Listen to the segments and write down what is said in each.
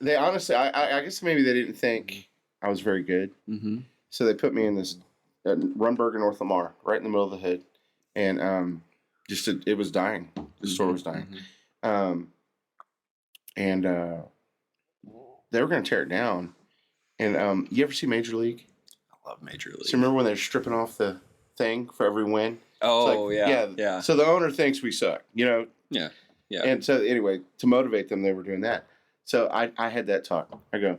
They honestly, I guess maybe they didn't think I was very good. Mm-hmm. So they put me in this Runberg in North Lamar, right in the middle of the hood. And it was dying. The store was dying. And they were going to tear it down. And you ever see Major League? I love Major League. So remember when they're stripping off the thing for every win? Oh, like, yeah. So the owner thinks we suck, you know? Yeah. Yeah. And so anyway, to motivate them, they were doing that. So I had that talk. I go,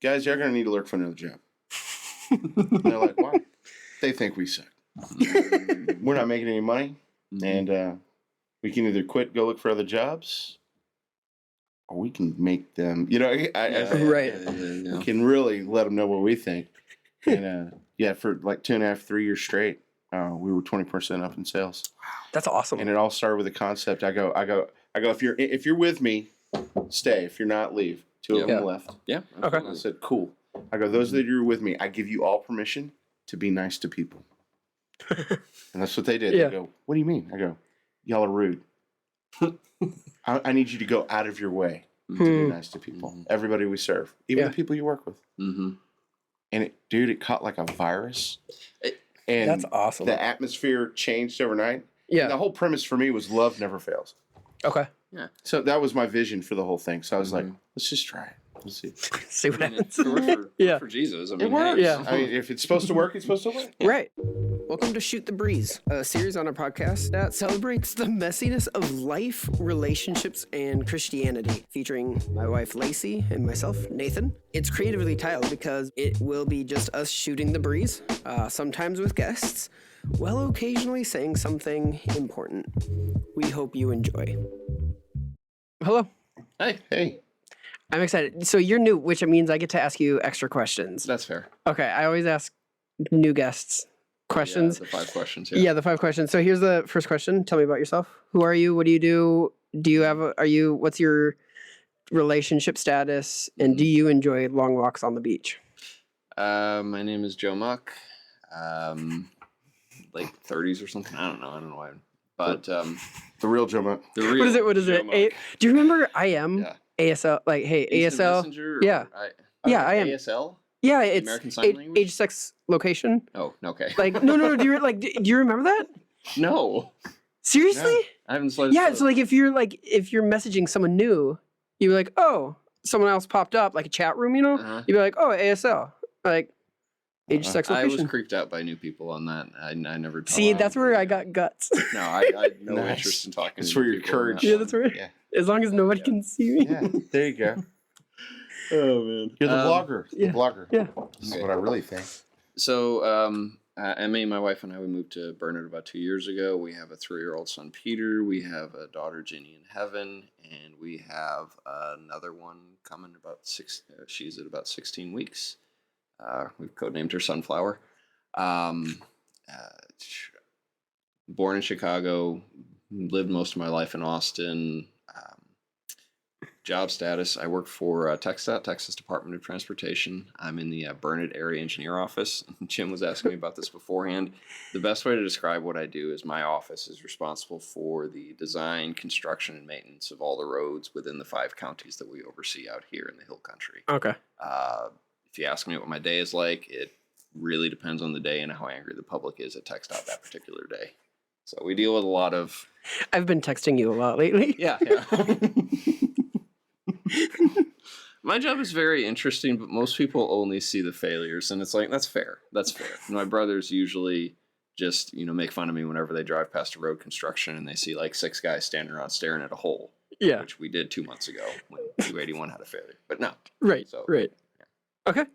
guys, you're going to need to look for another job. And they're like, why? They think we suck. We're not making any money. And we can either quit, go look for other jobs, or we can make them, you know, we can really let them know what we think. And for like 2.5, 3 years straight, we were 20% up in sales. Wow, that's awesome. And it all started with a concept. I go. If you're with me, stay. If you're not, leave. Two of them left. Yeah. Okay. I said, cool. I go, those that are with me, I give you all permission to be nice to people. And that's what they did. They go, what do you mean? I go, y'all are rude. I need you to go out of your way to be nice to people. Everybody we serve, even the people you work with. And it caught like a virus. And that's awesome. The atmosphere changed overnight. Yeah. And the whole premise for me was love never fails. Okay. Yeah. So that was my vision for the whole thing. So I was like, let's just try it. Let's see. See what happens. For Jesus. I mean, it works. Hey, yeah. I mean, if it's supposed to work, it's supposed to work. Right. Welcome to Shoot the Breeze, a series on our podcast that celebrates the messiness of life, relationships, and Christianity, featuring my wife Lacey and myself, Nathan. It's creatively titled because it will be just us shooting the breeze, sometimes with guests, while occasionally saying something important. We hope you enjoy. Hello. Hey. I'm excited. So you're new, which means I get to ask you extra questions. That's fair. Okay, I always ask new guests questions. Yeah, the 5 questions. Yeah, the 5 questions. So here's the first question. Tell me about yourself. Who are you? What do you do? What's your relationship status? And do you enjoy long walks on the beach? My name is Joe Muck. Like 30s or something. I don't know why. But the real Joe Muck. What is it? Do you remember I am? Yeah. ASL, like, hey, Instant ASL. Messenger, yeah. I am. ASL? Yeah, it's American Sign Language? age, sex, location. Oh, okay. Like, no. Do you remember that? No. Seriously? No, I haven't slightest. Yeah, so like if you're messaging someone new, you're like, oh, someone else popped up, like a chat room, you know? You'd be like, oh, ASL, like age, sex, location. I was creeped out by new people on that. I never. See, that's where I got guts. No, I had no interest in talking. That's to where your people courage. Yeah, that's right. Yeah. As long as nobody can see me. Yeah, there you go. Oh man, you're the blogger. Yeah. The blogger. Yeah, this is what I really think. So, Emmy, my wife, and I, we moved to Burnett about 2 years ago. We have a 3-year-old son, Peter. We have a daughter, Ginny, in heaven, and we have another one coming about 6. She's at about 16 weeks. We've codenamed her Sunflower. Born in Chicago, lived most of my life in Austin. Job status, I work for TxDOT, Texas Department of Transportation. I'm in the Burnett Area Engineer Office. Jim was asking me about this beforehand. The best way to describe what I do is my office is responsible for the design, construction, and maintenance of all the roads within the 5 counties that we oversee out here in the Hill Country. Okay. If you ask me what my day is like, it really depends on the day and how angry the public is at TxDOT that particular day. So we deal with a lot of... I've been texting you a lot lately. Yeah. My job is very interesting, but most people only see the failures, and it's like, that's fair. My brothers usually just, make fun of me whenever they drive past a road construction and they see like 6 guys standing around staring at a hole. Yeah. Which we did 2 months ago when 281 had a failure. But no. Right. Right. Yeah. Okay.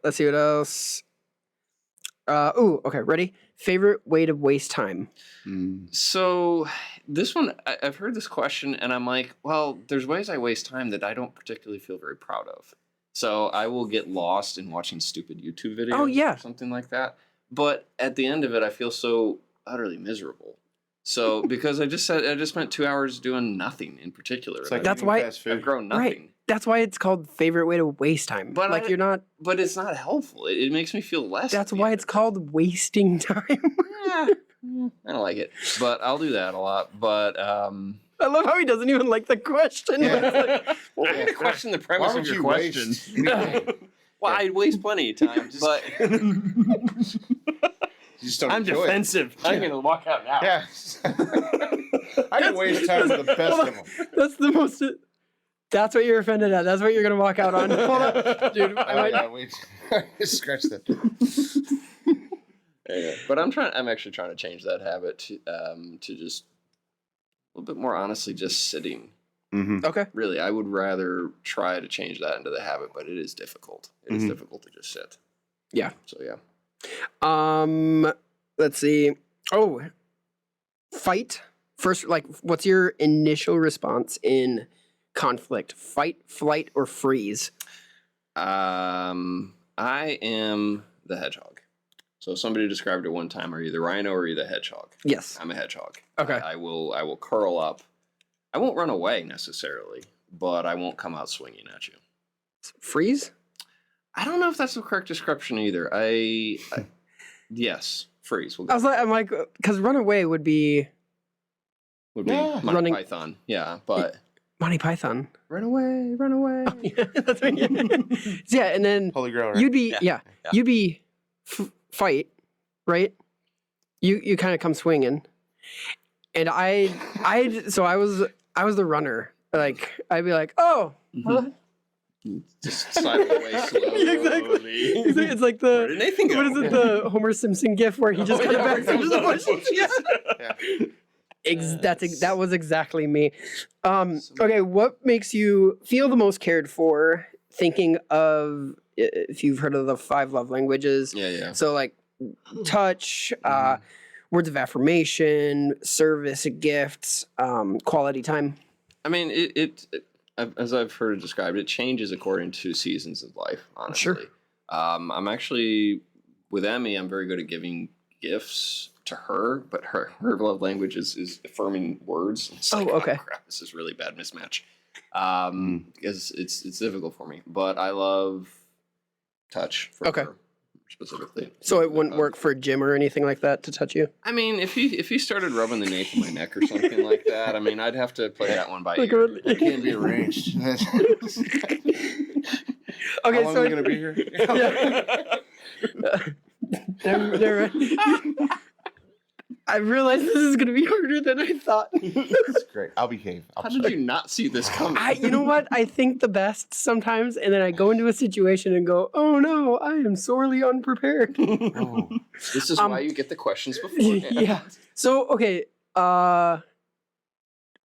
Let's see what else. Okay, ready? Favorite way to waste time? So this one, I've heard this question, and I'm like, well, there's ways I waste time that I don't particularly feel very proud of. So I will get lost in watching stupid YouTube videos or something like that. But at the end of it, I feel so utterly miserable. So because I just spent 2 hours doing nothing in particular. It's like that's why I've grown nothing. Right. That's why it's called favorite way to waste time. But you're not. But it's not helpful. It makes me feel less. That's why it's called wasting time. I don't like it, but I'll do that a lot. But I love how he doesn't even like the question. Yeah. It's like, I'm going to question the premise Why of would your you question. waste? Well, I'd waste plenty of time, but You just don't I'm enjoy defensive. I'm going to walk out now. It. Yeah. I can waste time with the best of them. that's the most. That's what you're offended at. That's what you're gonna walk out on. Hold on, dude. Scratch that. Yeah. But I'm actually trying to change that habit to just a little bit more honestly, just sitting. Mm-hmm. Okay. Really, I would rather try to change that into the habit, but it is difficult. It is difficult to just sit. Yeah. So yeah. Let's see. Oh, fight first. Like, what's your initial response in conflict? Fight, flight, or freeze? I am the hedgehog. So somebody described it one time: are you the rhino or are you the hedgehog? Yes. I'm a hedgehog. Okay. I will curl up. I won't run away necessarily, but I won't come out swinging at you. Freeze? I don't know if that's the correct description either. Yes, freeze. We'll go. I'm like, because run away would be Would be Yeah. Monty Running- Python. Yeah, but Monty Python. run away, run away. Yeah, that's right. Yeah, and then Holy Grail. Right? you'd be Yeah. you'd be fight, right? You kind of come swinging, and so I was the runner. Like I'd be like, oh, huh? Just slide away slowly. Exactly. It's like Where the did Nathan go? what is it, the Homer Simpson gif where he just comes back into the bushes? Yeah. That was exactly me. Okay, what makes you feel the most cared for? Thinking of if you've heard of the 5 love languages. Yeah. So like touch, words of affirmation, service, gifts, quality time. I mean, as I've heard it described, it changes according to seasons of life, honestly. Sure. I'm actually, with Emmy, I'm very good at giving gifts to her, but her love language is affirming words. It's like, okay. Oh, crap, this is really bad mismatch. Because it's difficult for me. But I love touch for her specifically. So it wouldn't work for Jim or anything like that to touch you? I mean, if he started rubbing the nape of my neck or something like that, I mean, I'd have to play that one by Like ear. It can't be arranged. Okay, How long so are we gonna be here? Never mind. I realized this is gonna be harder than I thought. That's great. I'll behave. How did you not see this coming? You know what? I think the best sometimes, and then I go into a situation and go, "Oh no, I am sorely unprepared." Oh. This is why you get the questions beforehand. Yeah. So okay,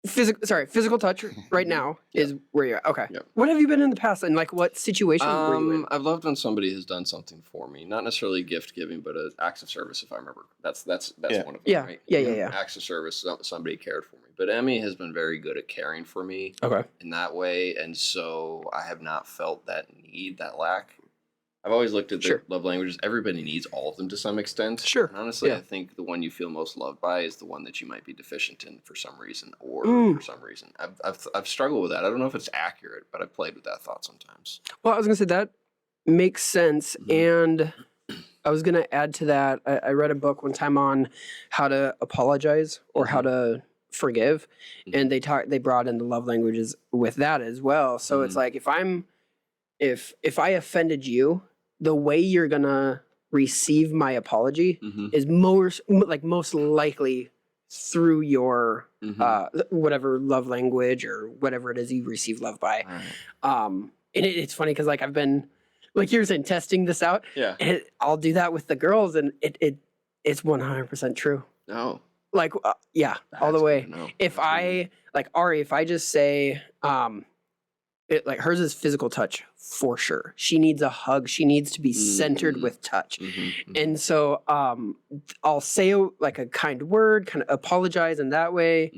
physical touch right now is where you're at. Okay. Yep. What have you been in the past, and like what situation were you in? I've loved when somebody has done something for me. Not necessarily gift giving, but acts of service. If I remember, that's one of them. Yeah. Right? Yeah. Acts of service. Somebody cared for me. But Emmy has been very good at caring for me Okay. in that way, and so I have not felt that need, that lack. I've always looked at the Sure. love languages. Everybody needs all of them to some extent. Sure. And honestly, Yeah. I think the one you feel most loved by is the one that you might be deficient in for some reason, or for some reason. I've struggled with that. I don't know if it's accurate, but I've played with that thought sometimes. Well, I was gonna say that makes sense, and I was gonna add to that. I read a book one time on how to apologize or how to forgive, and they brought in the love languages with that as well. So it's like if I offended you, the way you're gonna receive my apology is most likely through your whatever love language or whatever it is you receive love by. Right. And it's funny because like I've been, like you were saying, testing this out. Yeah. And I'll do that with the girls, and it's 100% true. No. Like all the That's way. good to know. If I like Ari, if I just say like hers is physical touch for sure. She needs a hug. She needs to be centered with touch. And so I'll say like a kind word, kind of apologize in that way.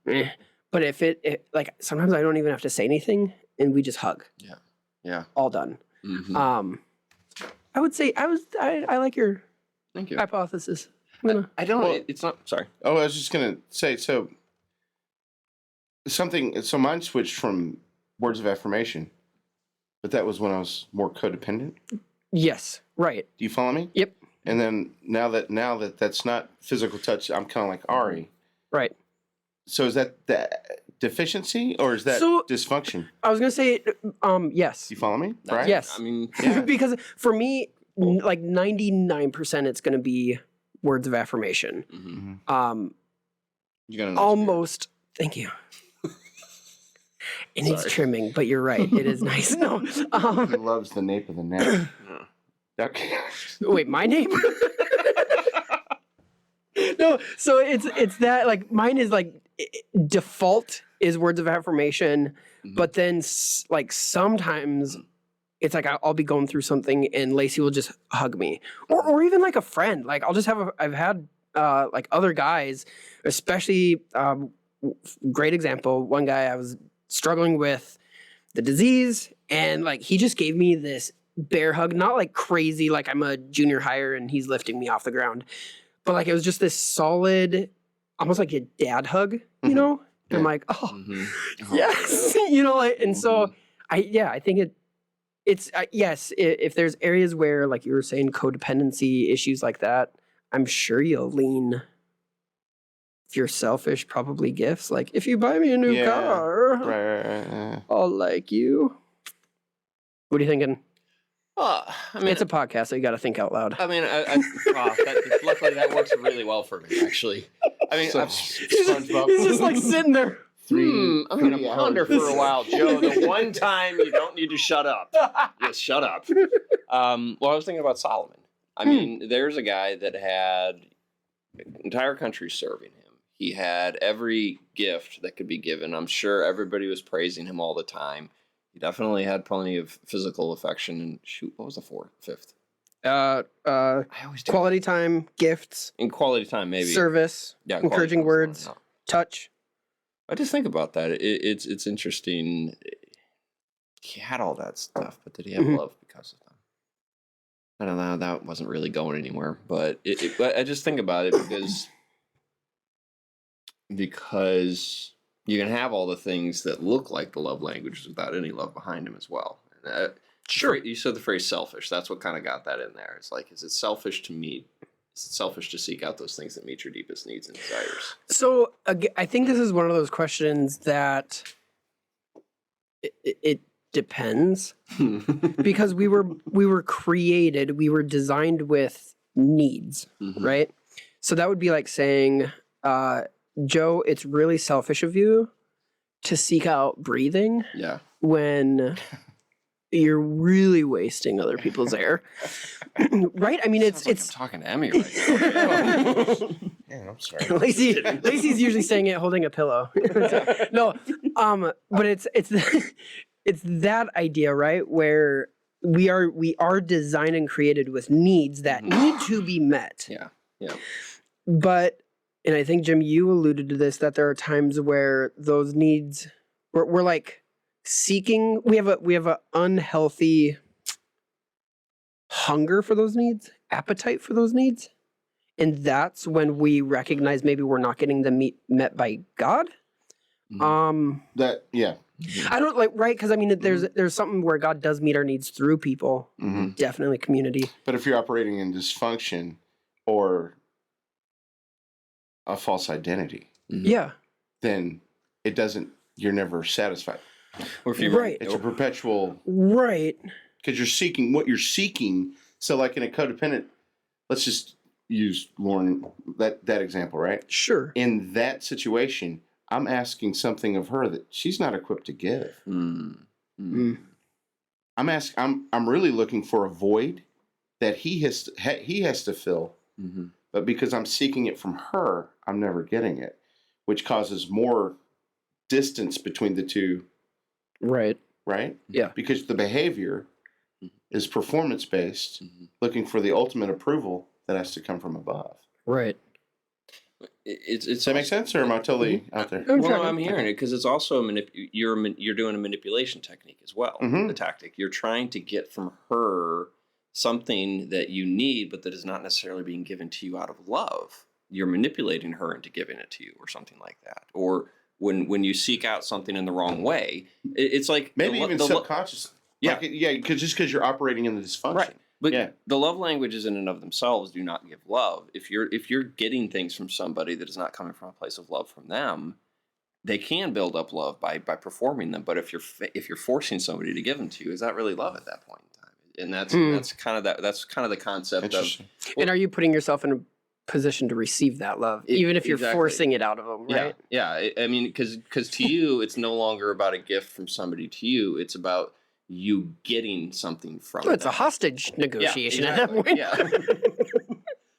But if it like sometimes I don't even have to say anything and we just hug. Yeah. All done. I would say I like your Thank you. hypothesis. I don't. Well- It's not. Sorry. Oh, I was just gonna say so. So mine switched from words of affirmation, but that was when I was more codependent. Yes. Right. Do you follow me? Yep. And then now that that's not physical touch, I'm kind of like Ari. Right. So is that the deficiency or is that dysfunction? I was gonna say, yes. You follow me? Right? Yes. I mean, Because for me, like 99%, it's gonna be words of affirmation. You got a nice Almost. Thank you. It needs trimming, but you're right. It is nice. No. He loves the nape of the neck. Okay. Wait, my name? No. So it's that like mine is like default is words of affirmation, but then like sometimes it's like I'll be going through something and Lacey will just hug me, or even like a friend. Like I'll just have I've had like other guys, especially great example. One guy I was struggling with the disease, and like he just gave me this bear hug, not like crazy, like I'm a junior hire and he's lifting me off the ground, but like it was just this solid, almost like a dad hug, you know. And I'm like, oh, yes, you know, like, and so I think it's yes, if there's areas where, like you were saying, codependency issues like that, I'm sure you'll lean. If you're selfish, probably gifts. Like, if you buy me a new car, Right. I'll like you. What are you thinking? I mean, It's a podcast, so you got to think out loud. I mean, luckily that works really well for me, actually. I mean, He's just like sitting there. I'm going to ponder for a while, Joe. The one time you don't need to shut up. Just shut up. Well, I was thinking about Solomon. I mean, there's a guy that had an entire country serving him. He had every gift that could be given. I'm sure everybody was praising him all the time. He definitely had plenty of physical affection. And shoot, what was the fifth? Quality time, gifts. In quality time, maybe. Service. Yeah, encouraging words. Touch. I just think about that. It's interesting. He had all that stuff, but did he have love because of them? I don't know. That wasn't really going anywhere. But I just think about it because you can have all the things that look like the love languages without any love behind them as well. Sure. You said the phrase selfish. That's what kind of got that in there. It's like, is it selfish to meet? Is it selfish to seek out those things that meet your deepest needs and desires? So I think this is one of those questions that it depends because we were created, we were designed with needs, right? So that would be like saying, Joe, it's really selfish of you to seek out breathing when you're really wasting other people's air. Right? I mean, it's I'm talking to Emmy right now. Man, I'm sorry. Lacey's usually saying it holding a pillow. No, but it's that idea, right? Where we are designed and created with needs that need to be met. Yeah. But, and I think, Jim, you alluded to this, that there are times where those needs, we're like seeking, we have a unhealthy hunger for those needs, appetite for those needs. And that's when we recognize maybe we're not getting them met by God. I don't like, right? Because I mean, there's something where God does meet our needs through people, definitely community. But if you're operating in dysfunction or a false identity, then it doesn't. You're never satisfied. Or if you're it's a perpetual because you're seeking what you're seeking. So, like in a codependent, let's just use Lauren that example, right? Sure. In that situation, I'm asking something of her that she's not equipped to give. I'm really looking for a void that he has to fill. But because I'm seeking it from her, I'm never getting it, which causes more distance between the two. Right? Yeah. Because the behavior is performance-based, looking for the ultimate approval that has to come from above. Right. Does that make sense, or am I totally out there? Well, I'm hearing it because it's also you're doing a manipulation technique as well. The tactic you're trying to get from her something that you need, but that is not necessarily being given to you out of love. You're manipulating her into giving it to you, or something like that. Or when you seek out something in the wrong way, it's like maybe even subconsciously. Because you're operating in the dysfunction. Right. But the love languages in and of themselves do not give love. If you're getting things from somebody that is not coming from a place of love from them, they can build up love by performing them. But if you're forcing somebody to give them to you, is that really love at that point in time? And that's kind of the concept of. And are you putting yourself in a position to receive that love, even if you're forcing it out of them, right? Yeah. I mean, because to you, it's no longer about a gift from somebody to you. It's about you getting something from It's a hostage negotiation at that point. Yeah.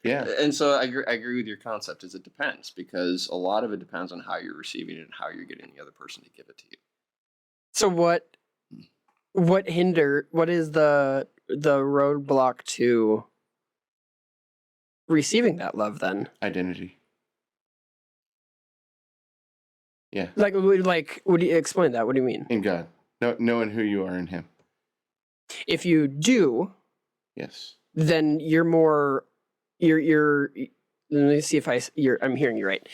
Yeah. And so I agree with your concept. Is it depends, because a lot of it depends on how you're receiving it and how you're getting the other person to give it to you. So what is the roadblock to receiving that love then? Identity. Yeah. Like, would you explain that? What do you mean? In God. Knowing who you are in Him. If you do, yes, then you're more. You're. Let me see if I'm hearing you right.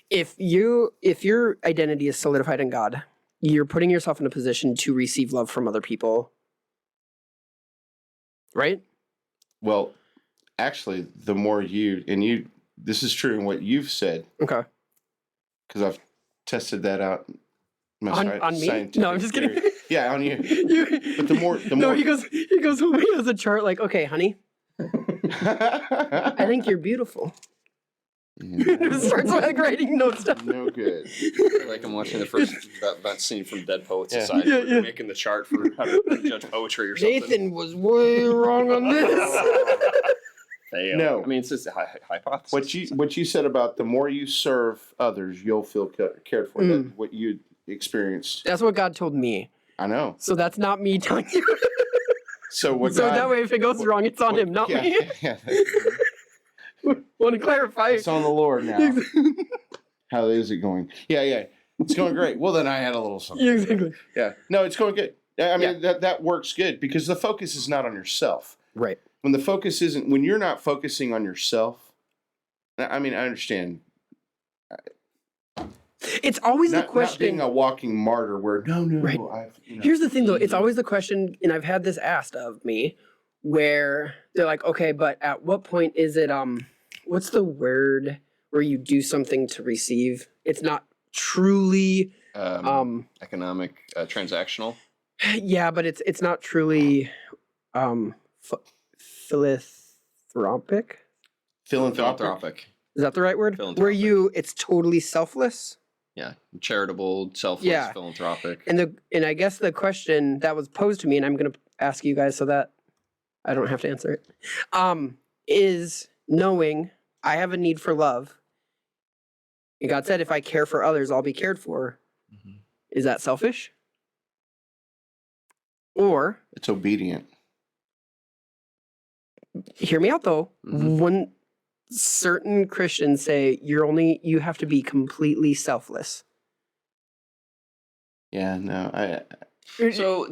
If your identity is solidified in God, you're putting yourself in a position to receive love from other people, right? Well, actually, the more this is true in what you've said. Okay. Because I've tested that out. On me? No, I'm just kidding. Yeah, on you. But the more. No, he goes. He has a chart like, okay, honey, I think you're beautiful. Just starts like writing notes down. No good. Like I'm watching the first that scene from Dead Poets Society. Where they're making the chart for how to judge poetry or something. Nathan was way wrong on this. Fail. No, I mean it's just a hypothesis. What you said about the more you serve others, you'll feel cared for. That's what you experienced. That's what God told me. I know. So that's not me telling you. So that way, if it goes wrong, it's on him, not me. Yeah. Want to clarify? It's on the Lord now. How is it going? Yeah. It's going great. Well, then I had a little something. Yeah, exactly. Yeah. No, it's going good. I mean, that works good because the focus is not on yourself. Right. When you're not focusing on yourself, I mean, I understand. It's always the question. Not being a walking martyr where, no. Right. Here's the thing, though. It's always the question, and I've had this asked of me, where they're like, okay, but at what point is it, what's the word where you do something to receive? It's not truly, economic, transactional. Yeah, but it's not truly, philanthropic. Philanthropic. Is that the right word? Where it's totally selfless. Yeah, charitable, selfless, philanthropic. And I guess the question that was posed to me, and I'm going to ask you guys so that I don't have to answer it, is knowing I have a need for love. And God said, if I care for others, I'll be cared for. Mm-hmm. Is that selfish? Or it's obedient. Hear me out though. Mm-hmm. When certain Christians say you have to be completely selfless. Yeah, no, So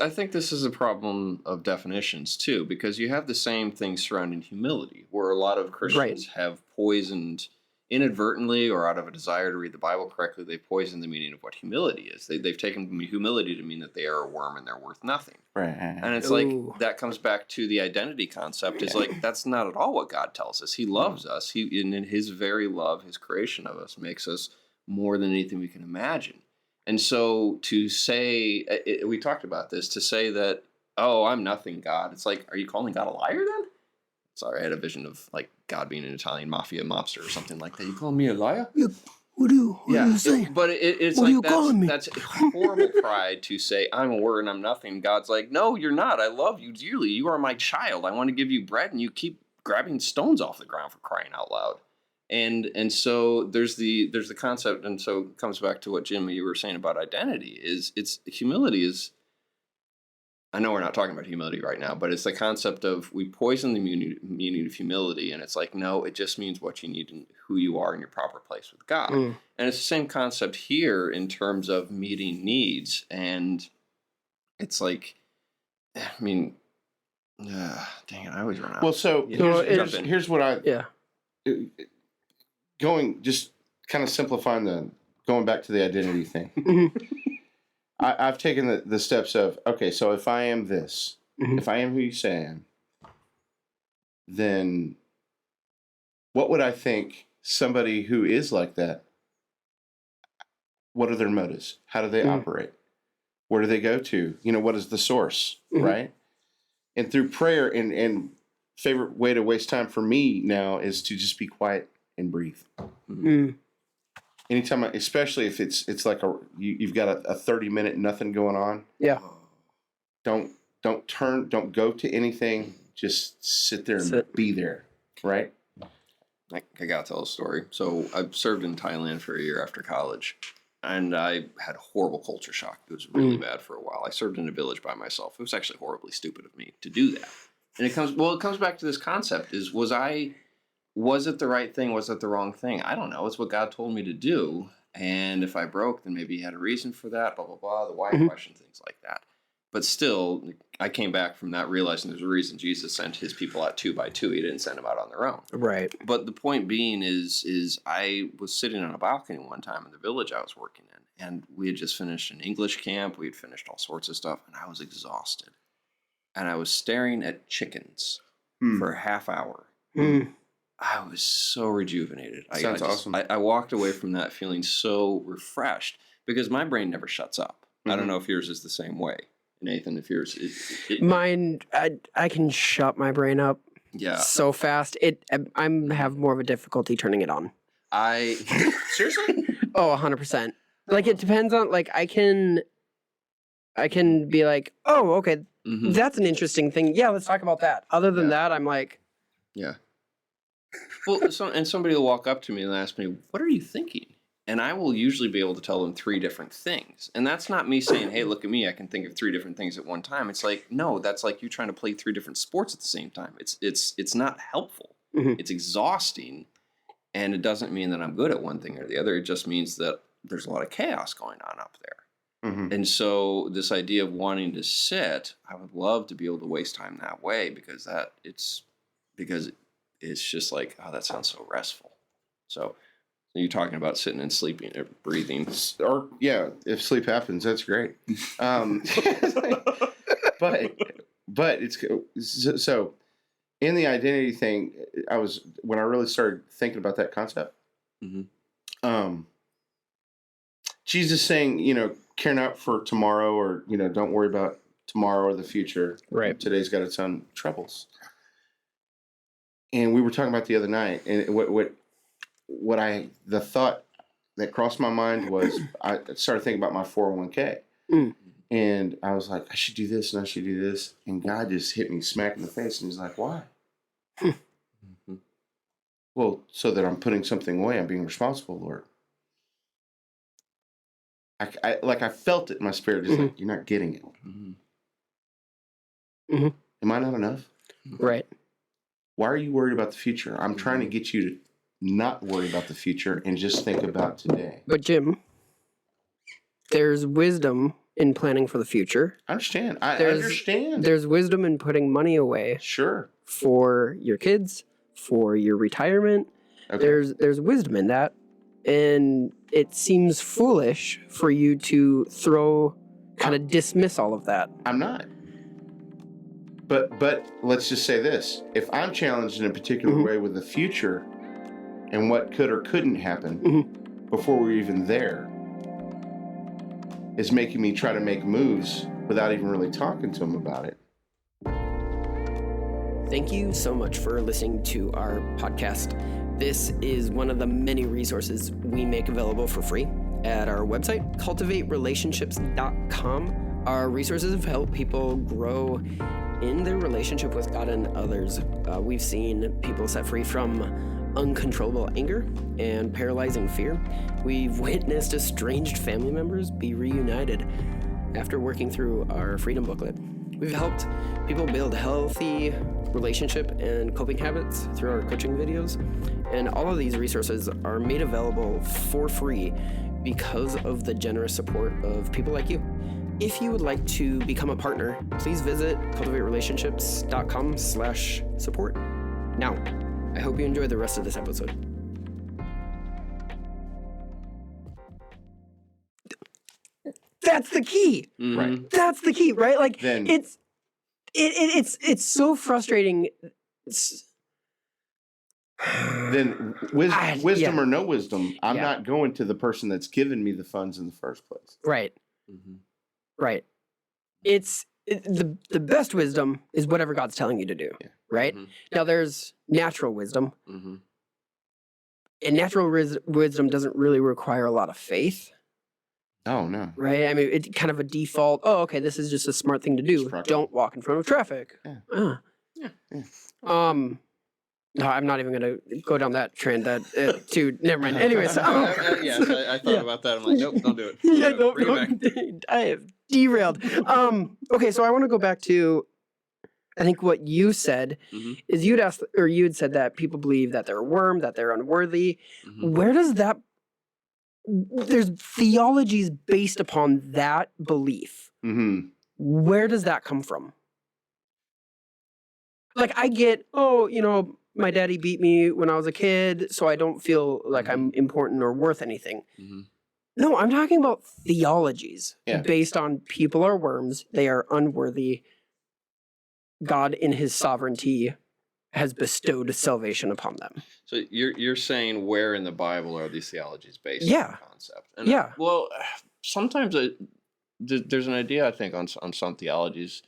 I think this is a problem of definitions too, because you have the same thing surrounding humility, where a lot of Christians have poisoned inadvertently or out of a desire to read the Bible correctly. They poisoned the meaning of what humility is. They've taken humility to mean that they are a worm and they're worth nothing. Right. And it's like that comes back to the identity concept. Is like that's not at all what God tells us. He loves us. He in His very love, His creation of us makes us more than anything we can imagine. And so to say, we talked about this, to say that, oh, I'm nothing, God. It's like, are you calling God a liar then? Sorry, I had a vision of like God being an Italian mafia mobster or something like that. You calling me a liar? What are you saying? But it's what like that's horrible pride to say I'm a word and I'm nothing. God's like, no, you're not. I love you dearly. You are my child. I want to give you bread, and you keep grabbing stones off the ground for crying out loud. And so there's the concept, and so it comes back to what Jim you were saying about identity. Humility is. I know we're not talking about humility right now, but it's the concept of we poison the meaning of humility, and it's like, no, it just means what you need and who you are in your proper place with God. And it's the same concept here in terms of meeting needs, and it's like, I mean, dang it, I always run out. Well, so here's what I just kind of simplifying going back to the identity thing. I've taken the steps of, okay, so if I am this, if I am who you say I am, then what would I think somebody who is like that, what are their motives? How do they operate? Where do they go to? What is the source, right? And through prayer, and favorite way to waste time for me now is to just be quiet and breathe. Anytime, especially if it's like you've got a 30-minute nothing going on. Yeah. Don't go to anything. Just sit there and be there, right? I gotta tell a story. So I served in Thailand for a year after college, and I had horrible culture shock. It was really bad for a while. I served in a village by myself. It was actually horribly stupid of me to do that. And it comes back to this concept: was it the right thing? Was it the wrong thing? I don't know. It's what God told me to do. And if I broke, then maybe He had a reason for that. Blah blah blah. The why question, things like that. But still, I came back from that realizing there's a reason Jesus sent His people out 2 by 2. He didn't send them out on their own. Right. But the point being is I was sitting on a balcony one time in the village I was working in, and we had just finished an English camp. We had finished all sorts of stuff, and I was exhausted. And I was staring at chickens for a half hour. I was so rejuvenated. Sounds awesome. I walked away from that feeling so refreshed because my brain never shuts up. I don't know if yours is the same way. Nathan, if yours mine, I can shut my brain up so fast. I have more of a difficulty turning it on. Seriously? Oh, 100%. Like it depends on I can be like, oh, okay, that's an interesting thing. Yeah, let's talk about that. Other than that, I'm like, yeah. Well, and somebody will walk up to me and ask me, "What are you thinking?" And I will usually be able to tell them 3 different things. And that's not me saying, hey, look at me, I can think of 3 different things at one time. It's like, no, that's like you trying to play 3 different sports at the same time. It's not helpful. It's exhausting. And it doesn't mean that I'm good at one thing or the other. It just means that there's a lot of chaos going on up there. And so this idea of wanting to sit, I would love to be able to waste time that way because it's just like, oh, that sounds so restful. So you're talking about sitting and sleeping or breathing. Or, if sleep happens, that's great. But it's so in the identity thing, when I really started thinking about that concept, Jesus saying, care not for tomorrow or, don't worry about tomorrow or the future. Right. Today's got its own troubles. And we were talking about the other night, and the thought that crossed my mind was I started thinking about my 401k. And I was like, I should do this and I should do this. And God just hit me smack in the face. And He's like, why? Well, so that I'm putting something away. I'm being responsible, Lord. I felt it in my spirit. Just like, you're not getting it. Am I not enough? Right. Why are you worried about the future? I'm trying to get you to not worry about the future and just think about today. But Jim, there's wisdom in planning for the future. I understand. I understand. There's wisdom in putting money away. Sure. For your kids, for your retirement. Okay. There's wisdom in that. And it seems foolish for you to dismiss all of that. I'm not. But let's just say this. If I'm challenged in a particular way with the future and what could or couldn't happen before we're even there, is making me try to make moves without even really talking to them about it. Thank you so much for listening to our podcast. This is one of the many resources we make available for free at our website, cultivaterelationships.com. Our resources have helped people grow in their relationship with God and others. We've seen people set free from uncontrollable anger and paralyzing fear. We've witnessed estranged family members be reunited after working through our freedom booklet. We've helped people build healthy relationship and coping habits through our coaching videos. And all of these resources are made available for free because of the generous support of people like you. If you would like to become a partner, please visit cultivaterelationships.com/support. Now, I hope you enjoy the rest of this episode. That's the key. Right. That's the key, right? Like Then, it's so frustrating. then wisdom or no wisdom, I'm not going to the person that's given me the funds in the first place. Right. Right. The best wisdom is whatever God's telling you to do. Yeah. Right. Now there's natural wisdom. And natural wisdom doesn't really require a lot of faith. Oh, no. Right? I mean, it's kind of a default, oh, okay, this is just a smart thing to do. Don't walk in front of traffic. Yeah. No, I'm not even going to go down that trend. Never mind. Anyways. Yes, I thought about that. I'm like, nope, don't do it. Bring it back. I have derailed. Okay, so I want to go back to, I think what you said is you had said that people believe that they're a worm, that they're unworthy. Where does that, there's theologies based upon that belief. Where does that come from? Like I get, my daddy beat me when I was a kid, so I don't feel like I'm important or worth anything. No, I'm talking about theologies based on people are worms, they are unworthy. God in his sovereignty has bestowed salvation upon them. So you're saying where in the Bible are these theologies based on the concept? And well, sometimes there's an idea, I think, on some theologies.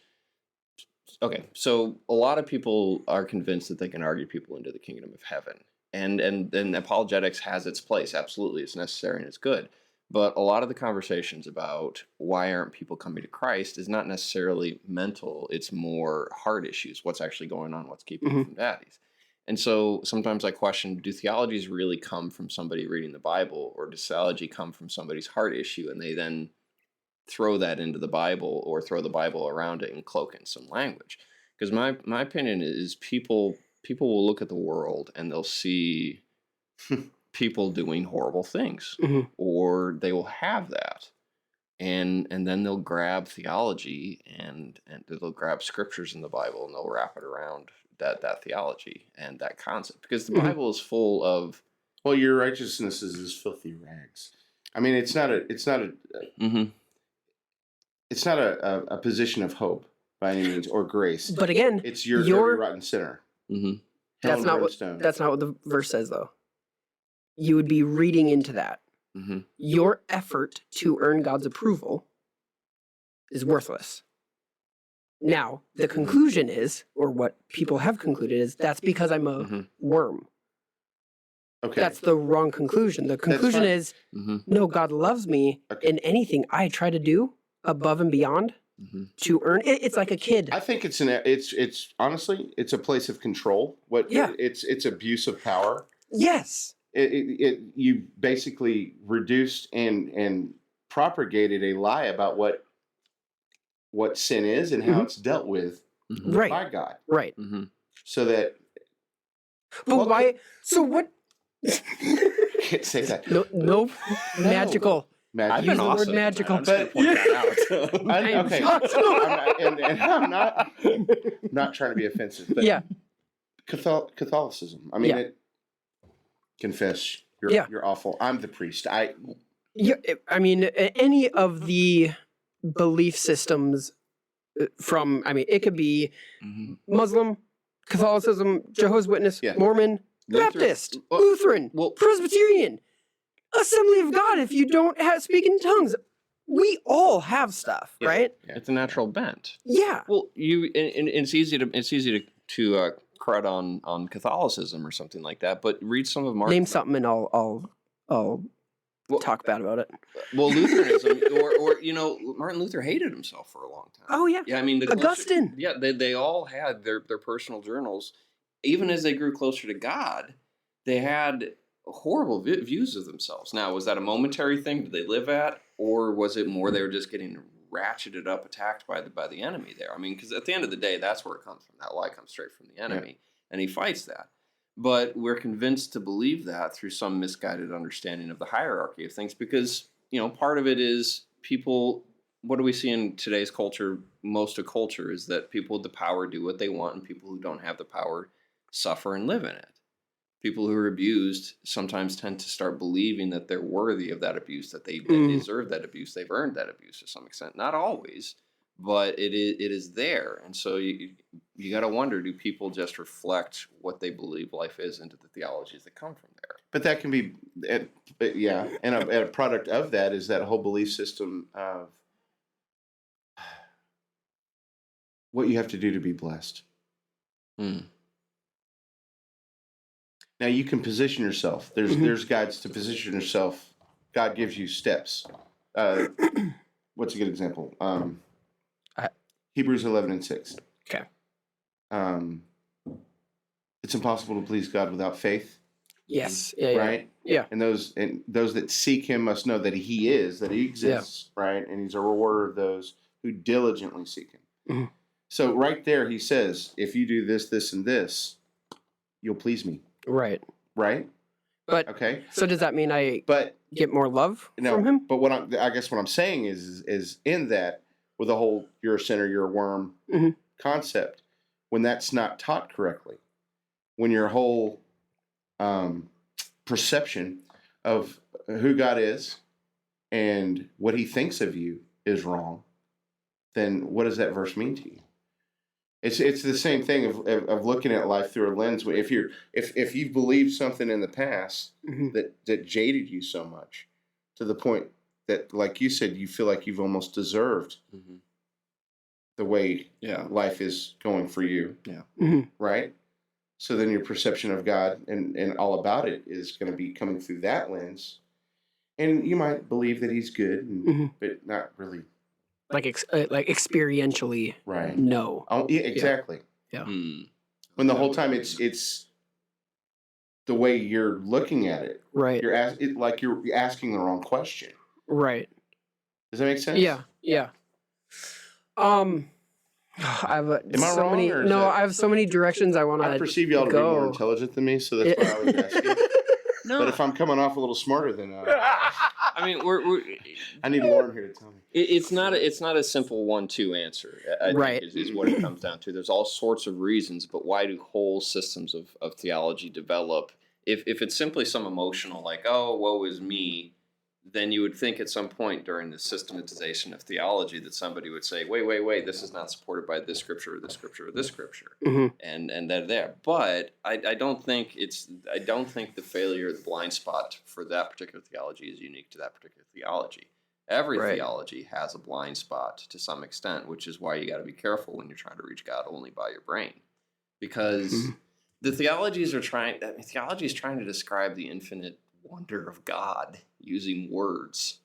Okay, so a lot of people are convinced that they can argue people into the kingdom of heaven. And apologetics has its place. Absolutely, it's necessary and it's good. But a lot of the conversations about why aren't people coming to Christ is not necessarily mental. It's more heart issues. What's actually going on? What's keeping you from daddies? And so sometimes I question, do theologies really come from somebody reading the Bible, or does theology come from somebody's heart issue and they then throw that into the Bible or throw the Bible around it and cloak in some language? Because my opinion is people will look at the world and they'll see people doing horrible things, or they will have that, and then they'll grab theology and they'll grab scriptures in the Bible and they'll wrap it around that theology and that concept, because the Bible is full of, well, your righteousness is as filthy rags. I mean, it's not a position of hope by any means, or grace. But again, it's your dirty, rotten sinner. That's not what the verse says, though. You would be reading into that. Your effort to earn God's approval is worthless. Now, the conclusion is, or what people have concluded is, that's because I'm a worm. Okay. That's the wrong conclusion. The conclusion is, no, God loves me in anything I try to do above and beyond to earn it. It's like a kid. I think it's honestly, it's a place of control. It's abuse of power. Yes. You basically reduced and propagated a lie about what sin is and how it's dealt with by God. Right. So that. But why? So what? Can't say that. No. Magical. I've been awesome. Word magical. But I'm not trying to be offensive, but Catholicism. I mean, confess you're awful. I'm the priest. I mean, any of the belief systems it could be Muslim, Catholicism, Jehovah's Witness, Mormon, Baptist, Lutheran, Presbyterian, Assembly of God. If you don't speak in tongues, we all have stuff, right? Yeah. It's a natural bent. Yeah. Well, it's easy to crud on Catholicism or something like that, but read some of Martin. Name something and I'll talk bad about it. Well, Lutheranism, or Martin Luther hated himself for a long time. Oh yeah. Yeah, I mean Augustine. They all had their personal journals. Even as they grew closer to God, they had horrible views of themselves. Now, was that a momentary thing? Did they live at, or was it more they were just getting ratcheted up, attacked by the enemy there? I mean, because at the end of the day, that's where it comes from. That lie comes straight from the enemy, and he fights that. But we're convinced to believe that through some misguided understanding of the hierarchy of things, because part of it is people. What do we see in today's culture? Most of culture is that people with the power do what they want, and people who don't have the power suffer and live in it. People who are abused sometimes tend to start believing that they're worthy of that abuse, that they deserve that abuse, they've earned that abuse to some extent. Not always, but it is there. And so you you got to wonder, do people just reflect what they believe life is into the theologies that come from there? But that can be, yeah. And a product of that is that whole belief system of what you have to do to be blessed. Now you can position yourself. There's guides to position yourself. God gives you steps. What's a good example? Hebrews 11:6. Okay. It's impossible to please God without faith. Yes. Yeah. Right. Yeah. And those that seek Him must know that He exists. Yeah. Right. And He's a rewarder of those who diligently seek Him. Mm-hmm. So right there, He says, if you do this, this, and this, you'll please Me. Right. Right. But okay. So does that mean I get more love from Him? But I guess what I'm saying is in that with the whole "you're a sinner, you're a worm" concept, when that's not taught correctly, when your whole perception of who God is and what He thinks of you is wrong, then what does that verse mean to you? It's the same thing of looking at life through a lens. If you've believed something in the past that jaded you so much to the point that, like you said, you feel like you've almost deserved the way life is going for you, right? So then your perception of God and all about it is going to be coming through that lens, and you might believe that He's good, but not really. Like experientially, right? No. Oh, yeah, exactly. Yeah. When the whole time it's the way you're looking at it, right? You're you're asking the wrong question, right? Does that make sense? Yeah. Yeah. I have I have so many directions I want to. I perceive y'all to be more intelligent than me, so that's why I was asking. No. But if I'm coming off a little smarter than I mean, I need Lauren here to tell me. It's not a simple 1-2 answer. I think is what it comes down to. There's all sorts of reasons, but why do whole systems of theology develop? If it's simply some emotional, like, oh, woe is me, then you would think at some point during the systematization of theology that somebody would say, wait, this is not supported by this scripture or this scripture or this scripture, and they're there. But I don't think the failure, the blind spot for that particular theology is unique to that particular theology. Every theology has a blind spot to some extent, which is why you got to be careful when you're trying to reach God only by your brain, because the theology is trying to describe the infinite wonder of God using words.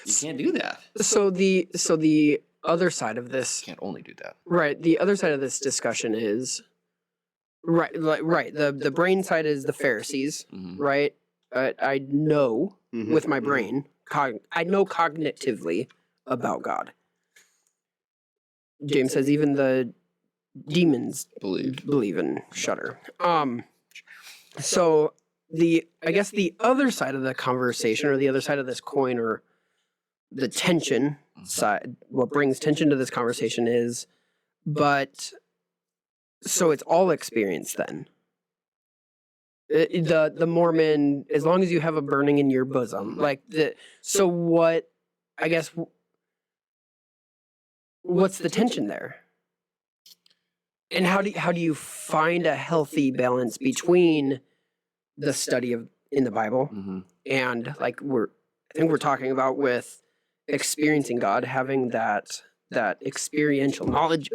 You can't do that. So the other side of this, you can't only do that. Right. The other side of this discussion is right. The brain side is the Pharisees, right? I know with my brain, I know cognitively about God. James says even the demons believe and shudder. So I guess the other side of the conversation, or the other side of this coin, or the tension side, what brings tension to this conversation is, but so it's all experience then. The Mormon, as long as you have a burning in your bosom, so what? I guess what's the tension there? And how do you find a healthy balance between the study of in the Bible and I think we're talking about with experiencing God, having that experiential knowledge.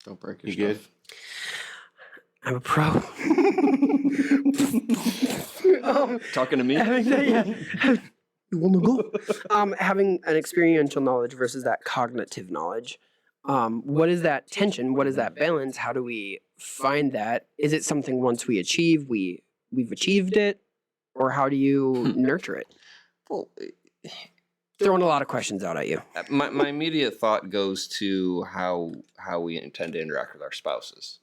Don't break your stuff. Good? I'm a pro. Talking to me? You want to go? Having an experiential knowledge versus that cognitive knowledge. What is that tension? What is that balance? How do we find that? Is it something once we achieve, we've achieved it? Or how do you nurture it? Well, throwing a lot of questions out at you. My immediate thought goes to how we intend to interact with our spouses.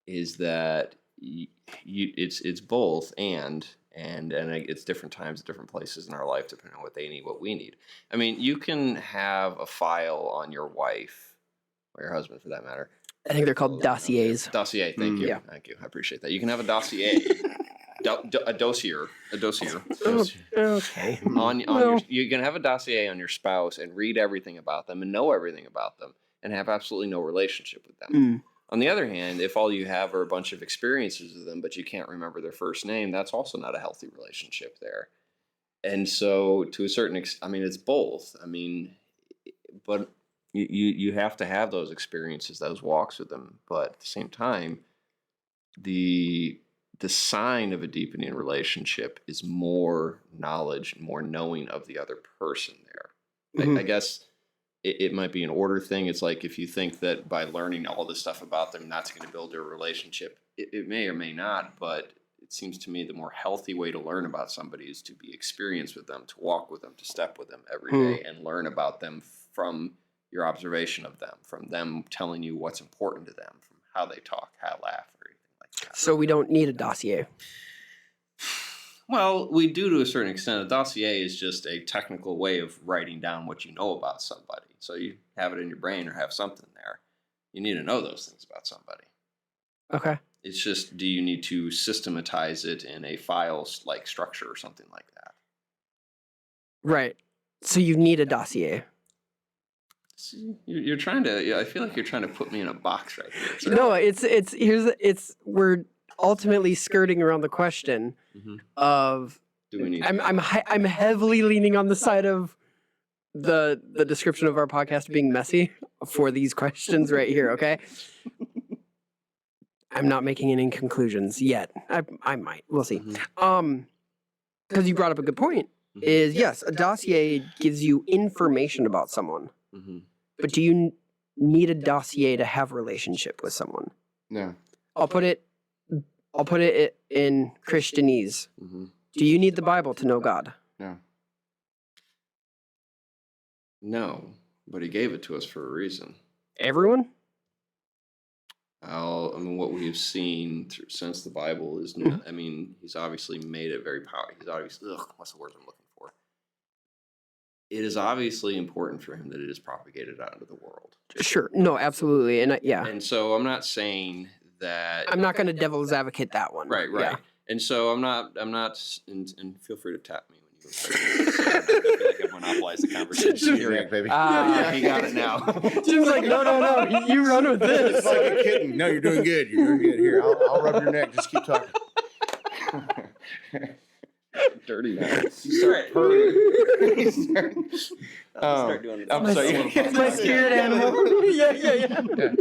Is that it's both and it's different times, different places in our life, depending on what they need, what we need. I mean, you can have a file on your wife, or your husband for that matter. I think they're called dossiers. Dossier, thank you. Yeah. Thank you. I appreciate that. You can have a dossier, a dossier. Okay. You can have a dossier on your spouse and read everything about them and know everything about them. and have absolutely no relationship with them. Mm. On the other hand, if all you have are a bunch of experiences with them, but you can't remember their first name, that's also not a healthy relationship there. And so, to a certain extent, I mean, it's both. I mean, but you have to have those experiences, those walks with them. But at the same time, the sign of a deepening relationship is more knowledge, more knowing of the other person there. Mhm. I guess it might be an order thing. It's like if you think that by learning all this stuff about them, that's going to build your relationship. It may or may not, but it seems to me the more healthy way to learn about somebody is to be experienced with them, to walk with them, to step with them every day and learn about them from your observation of them, from them telling you what's important to them, from how they talk, how they laugh, or anything like that. So we don't need a dossier. Well, we do to a certain extent. A dossier is just a technical way of writing down what you know about somebody. So you have it in your brain or have something there. You need to know those things about somebody. Okay. It's just, do you need to systematize it in a file-like structure or something like that? Right. So you need a dossier. See, you're trying to. I feel like you're trying to put me in a box right here. So, No, we're ultimately skirting around the question of. do we need? I'm heavily leaning on the side of the description of our podcast being messy for these questions right here. Okay. I'm not making any conclusions yet. I might. We'll see. Because you brought up a good point. Is yes, a dossier gives you information about someone. But do you need a dossier to have a relationship with someone? No. I'll put it in Christianese. Do you need the Bible to know God? No. No, but he gave it to us for a reason. Everyone? I mean, what we've seen since the Bible is, I mean, he's obviously made it very powerful. He's obviously, what's the word I'm looking for? It is obviously important for him that it is propagated out into the world. Sure. No, absolutely. And yeah. And so I'm not saying that. I'm not going to devil's advocate that one. Right. Yeah. And so I'm not, and feel free to tap me when you go. I feel like I've monopolized the conversation here. Baby. He got it now. Jim's like, no, you run with this. It's like a kitten. No, you're doing good. You're doing good. Here, I'll rub your neck. Just keep talking. Dirty man. You start purring. Start doing it. I'm My sorry. It's my spirit animal. Yeah.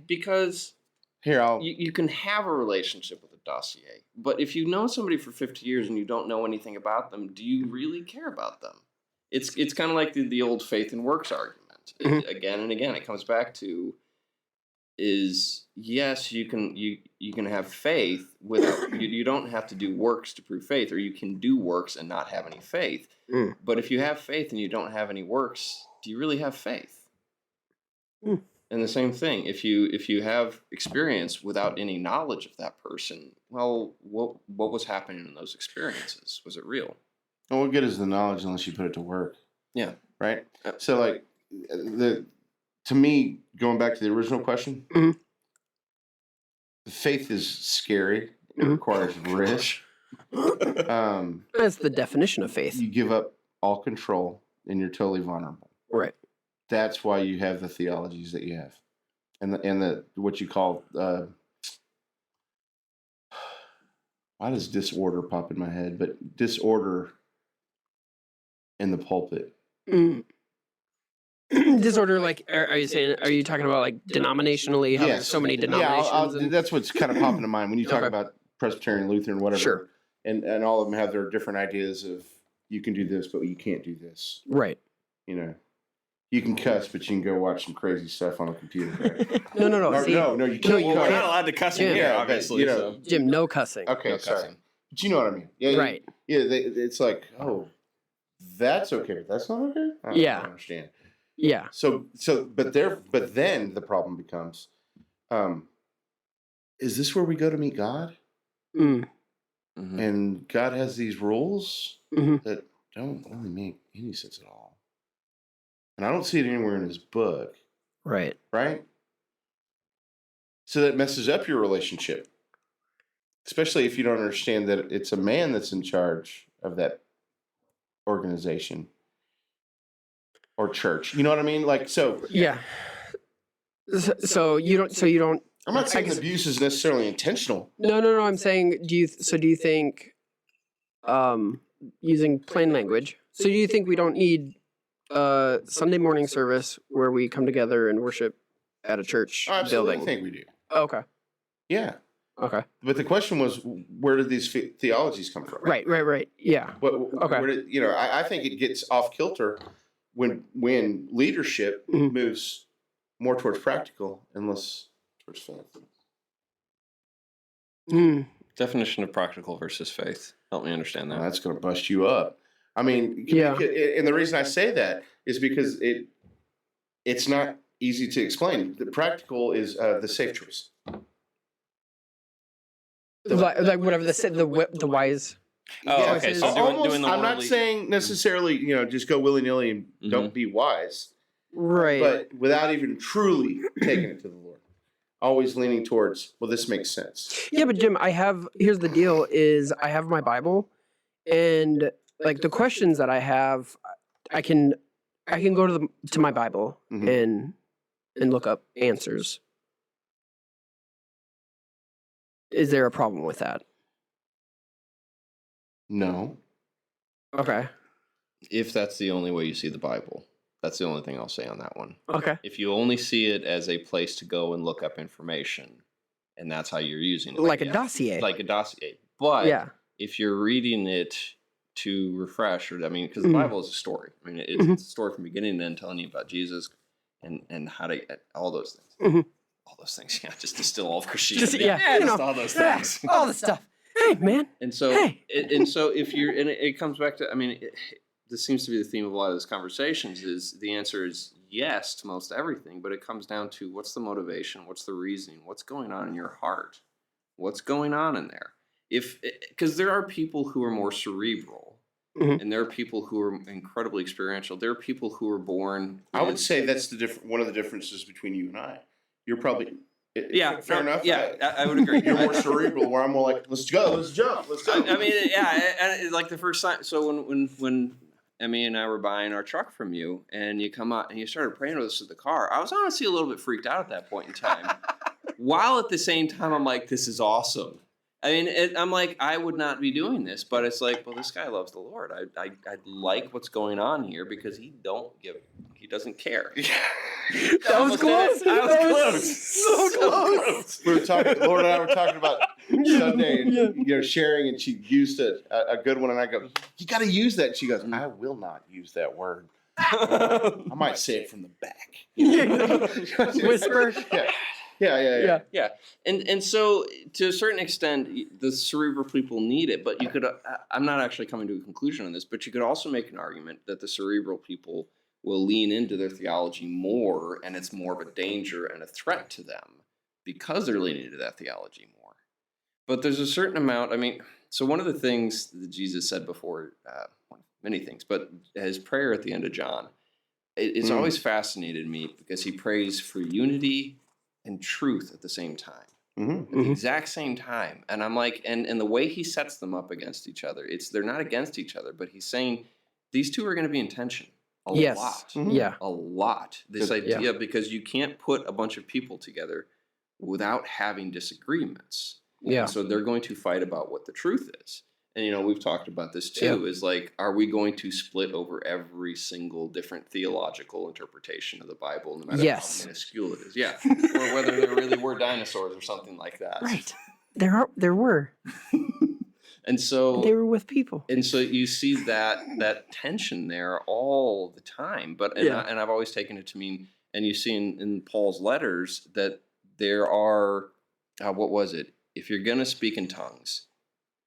Because Here, I'll. you can have a relationship with a dossier, but if you've known somebody for 50 years and you don't know anything about them, do you really care about them? It's kind of like the old faith and works argument. Again and again, it comes back to is yes, you can have faith without you don't have to do works to prove faith, or you can do works and not have any faith. But if you have faith and you don't have any works, do you really have faith? And the same thing, if you have experience without any knowledge of that person, well, what was happening in those experiences? Was it real? Well, what good is the knowledge unless you put it to work? Yeah. Right? So, like, to me, going back to the original question, faith is scary. It requires risk. That's the definition of faith. You give up all control and you're totally vulnerable. Right. That's why you have the theologies that you have, and the what you call why does disorder pop in my head? But disorder in the pulpit. Disorder, like, are you talking about like denominationally? How there's so many denominations. Yeah, that's what's kind of popping to mind when you talk about Presbyterian, Lutheran, whatever. Sure. And all of them have their different ideas of you can do this, but you can't do this. Right. You know, you can cuss, but you can go watch some crazy stuff on a computer. Right? No. No, See, no, you can't. you We're can't. not allowed to cuss in Yeah. here, Yeah, obviously. you know. Jim, no cussing. Okay, No sorry. cussing. But you know what I mean. Yeah, Right. Yeah, it's like, oh, that's okay. That's not okay? I don't understand. Yeah. So, but then the problem becomes, is this where we go to meet God? And God has these rules that don't really make any sense at all. And I don't see it anywhere in his book. Right. Right? So that messes up your relationship. Especially if you don't understand that it's a man that's in charge of that organization. or church. You know what I mean? Like, so Yeah. So you don't. I'm not saying abuse is necessarily intentional. No. I'm saying, do you think, using plain language? So do you think we don't need Sunday morning service where we come together and worship at a church I absolutely building? think we do. Okay. Yeah. Okay. But the question was, where did these theologies come from? Right. Yeah. Okay. Where did, you know, I think it gets off kilter when leadership moves more towards practical and less towards faith. Definition of practical versus faith. Help me understand that. That's going to bust you up. I mean, Yeah. and the reason I say that is because it's not easy to explain. The practical is the safe choice. Like whatever the wise. Oh, okay. So doing the I'm not worldly- saying necessarily, you know, just go willy nilly and don't be wise, Right. but without even truly taking it to the Lord. Always leaning towards, well, this makes sense. Yeah, but Jim, here's the deal: is I have my Bible, and like the questions that I have, I can go to my Bible and look up answers. Is there a problem with that? No. Okay. If that's the only way you see the Bible, that's the only thing I'll say on that one. Okay. If you only see it as a place to go and look up information, and that's how you're using it, Like a dossier. like a dossier. But Yeah. if you're reading it to refresh, or I mean, because the Bible is a story. I mean, it's a story from beginning to end, telling you about Jesus and how to all those things. All those things, yeah, just distill all of Christianity. Just all those things. all the stuff. Hey, man. And so, Hey. and so, if you're, and it comes back to, I mean, this seems to be the theme of a lot of these conversations. Is the answer is yes to most everything, but it comes down to what's the motivation, what's the reasoning, what's going on in your heart, what's going on in there. Because there are people who are more cerebral, and there are people who are incredibly experiential. There are people who are born. I would say that's one of the differences between you and I. You're probably fair enough. Yeah, I would agree. You're more cerebral, where I'm more like, let's go, let's jump, let's go. I mean, yeah, and like the first time. So when Emmy and I were buying our truck from you, and you come out and you started praying with us at the car, I was honestly a little bit freaked out at that point in time. While at the same time, I'm like, this is awesome. I mean, I'm like, I would not be doing this, but it's like, well, this guy loves the Lord. I like what's going on here because he doesn't care. That was close. I was close. So close. We were talking. Lord and I were talking about Sunday, and sharing, and she used a good one, and I go, "You got to use that." And she goes, "I will not use that word. I might say it from the back." Whisper. Yeah. And so to a certain extent, the cerebral people need it, but you could. I'm not actually coming to a conclusion on this, but you could also make an argument that the cerebral people will lean into their theology more, and it's more of a danger and a threat to them because they're leaning into that theology more. But there's a certain amount, I mean, so one of the things that Jesus said before, many things, but his prayer at the end of John, it's always fascinated me because he prays for unity and truth at the same time. At the exact same time. And I'm like, and the way he sets them up against each other, they're not against each other, but he's saying these two are going to be in tension. A lot. Yeah. A lot. This idea, because you can't put a bunch of people together without having disagreements. Yeah. And so they're going to fight about what the truth is. And, we've talked about this too, is like, are we going to split over every single different theological interpretation of the Bible, no matter how minuscule it is? Yeah. Or whether there really were dinosaurs or something like that. Right. There were. And so they were with people. And so you see that tension there all the time. But and I've always taken it to mean, and you see in Paul's letters that there are what was it? If you're gonna speak in tongues,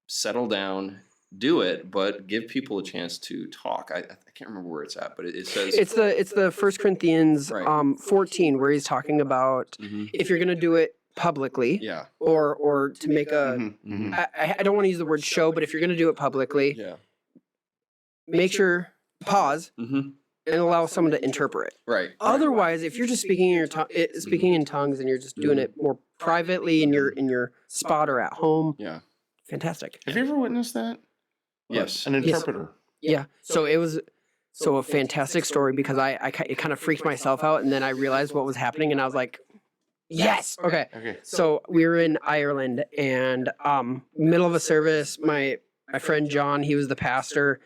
settle down, do it, but give people a chance to talk. I can't remember where it's at, but it says it's the 1 Corinthians 14 where he's talking about if you're gonna do it publicly, or to make a I don't want to use the word show, but if you're going to do it publicly, make sure pause and allow someone to interpret. Right. Otherwise, if you're just speaking in tongues and you're just doing it more privately in your spot or at home, fantastic. Have you ever witnessed that? Yes. An interpreter. Yeah. So it was So a fantastic story because it kind of freaked myself out, and then I realized what was happening, and I was like, yes, okay. Okay. So we were in Ireland, and middle of a service, my friend John, he was the pastor,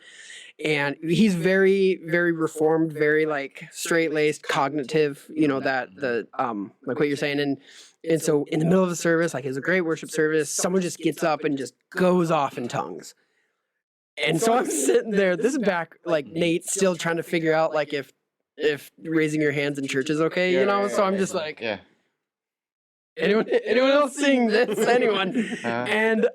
and he's very, very reformed, very like straight laced, cognitive. You know that the like what you're saying, and so in the middle of the service, like it's a great worship service, someone just gets up and just goes off in tongues. And so I'm sitting there. This is back like Nate still trying to figure out like if raising your hands in church is okay, you know. So I'm just like, yeah. Anyone else seeing this? Anyone? And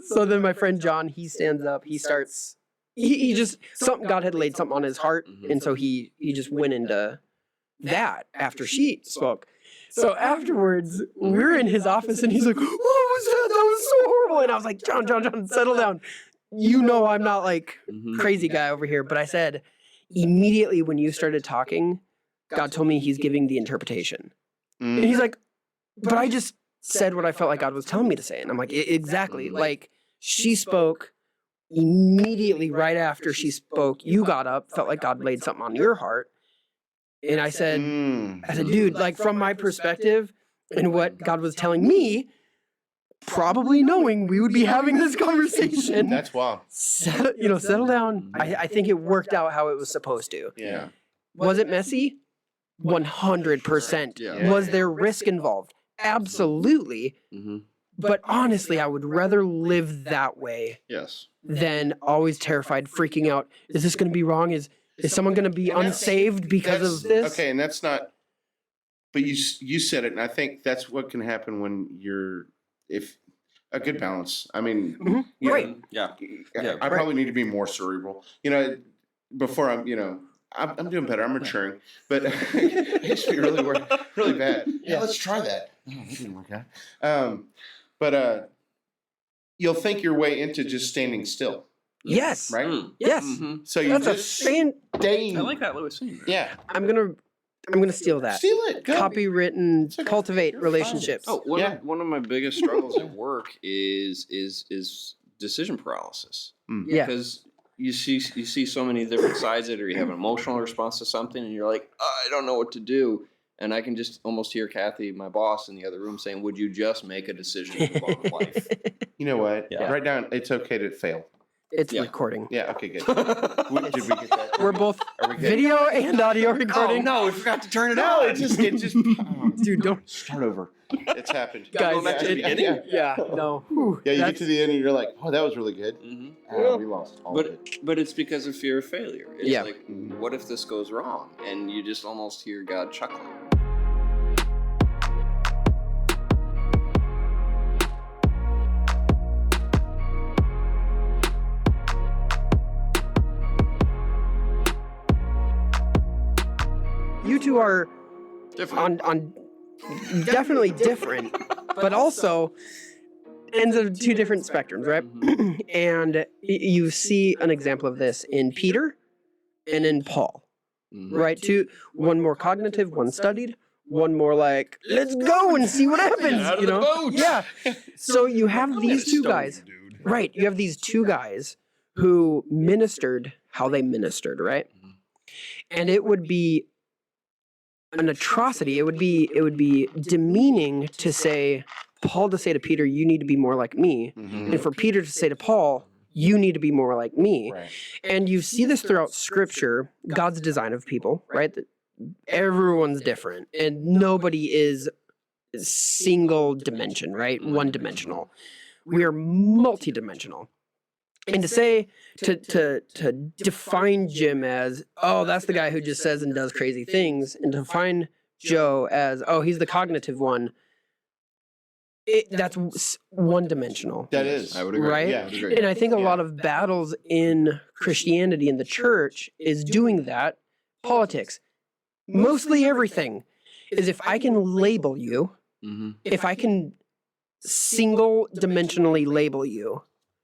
so then my friend John, he stands up. He starts. He just something God had laid something on his heart, and so he just went into that after she spoke. So afterwards, we're in his office, and he's like, "What was that? That was so horrible." And I was like, "John, settle down. You know I'm not like crazy guy over here." But I said, immediately when you started talking, God told me He's giving the interpretation, and He's like, "But I just said what I felt like God was telling me to say," and I'm like, "Exactly." Like she spoke. Immediately right after she spoke, you got up, felt like God laid something on your heart. And I said, dude, like from my perspective and what God was telling me, probably knowing we would be having this conversation. That's wild. Settle down. I think it worked out how it was supposed to. Yeah. Was it messy? 100%. Yeah. Was there risk involved? Absolutely. But honestly, I would rather live that way Yes. than always terrified, freaking out. Is this going to be wrong? Is someone going to be unsaved because of this? Okay, and that's not. But you said it, and I think that's what can happen when if a good balance. I mean, you know, Right. Yeah. I probably need to be more cerebral. You know, before I'm doing better. I'm maturing, but it used to be really bad. Yeah, let's try that. Oh, that didn't work out. But you'll think your way into just standing still, Yes. right? Yes. So you That's just staying. stay. I like that Lewis scene. Yeah, I'm gonna steal that. steal it. Go. Copywritten, okay. cultivate You're relationships. Oh, one of my biggest struggles at work is decision paralysis. Yeah. Because you see so many different sides of it, or you have an emotional response to something, and you're like, I don't know what to do. And I can just almost hear Kathy, my boss, in the other room saying, "Would you just make a decision to move on with life?" You know what? Yeah. Write down. It's okay to fail. It's Yeah. recording. Yeah. Okay. Good. Did we get that? We're both Are we good? video and audio Oh recording. no, we forgot to turn it No, on. it just. Dude, don't. Start over. It's happened. Guys, go back to the beginning? Yeah, no. Whew, Yeah, you get that's- to the end and you're like, oh, that was really good. We lost all of it. But it's because of fear of failure. It's Yeah. like, what if this goes wrong? And you just almost hear God chuckling. You two are Different. on definitely different, but also ends of two different spectrums, right? And you see an example of this in Peter and in Paul, right? One more cognitive, one studied, one more like, let's go and see what happens, out of you the know? boat. Yeah. So you have these two guys, right? You have these two guys who ministered how they ministered, right? And it would be an atrocity. It would be demeaning to say, Paul to say to Peter, you need to be more like me. And for Peter to say to Paul, you need to be more like me. Right. And you see this throughout scripture, God's design of people, right? That everyone's different and nobody is single dimension, right? One dimensional. We are multidimensional. And to say, to define Jim as, oh, that's the guy who just says and does crazy things, and to define Joe as, oh, he's the cognitive one, that's one-dimensional. That is. I would agree. Right? Yeah, I would agree. And I think a lot of battles in Christianity in the church is doing that. Politics, mostly everything, is if I can label you, if I can single-dimensionally label you,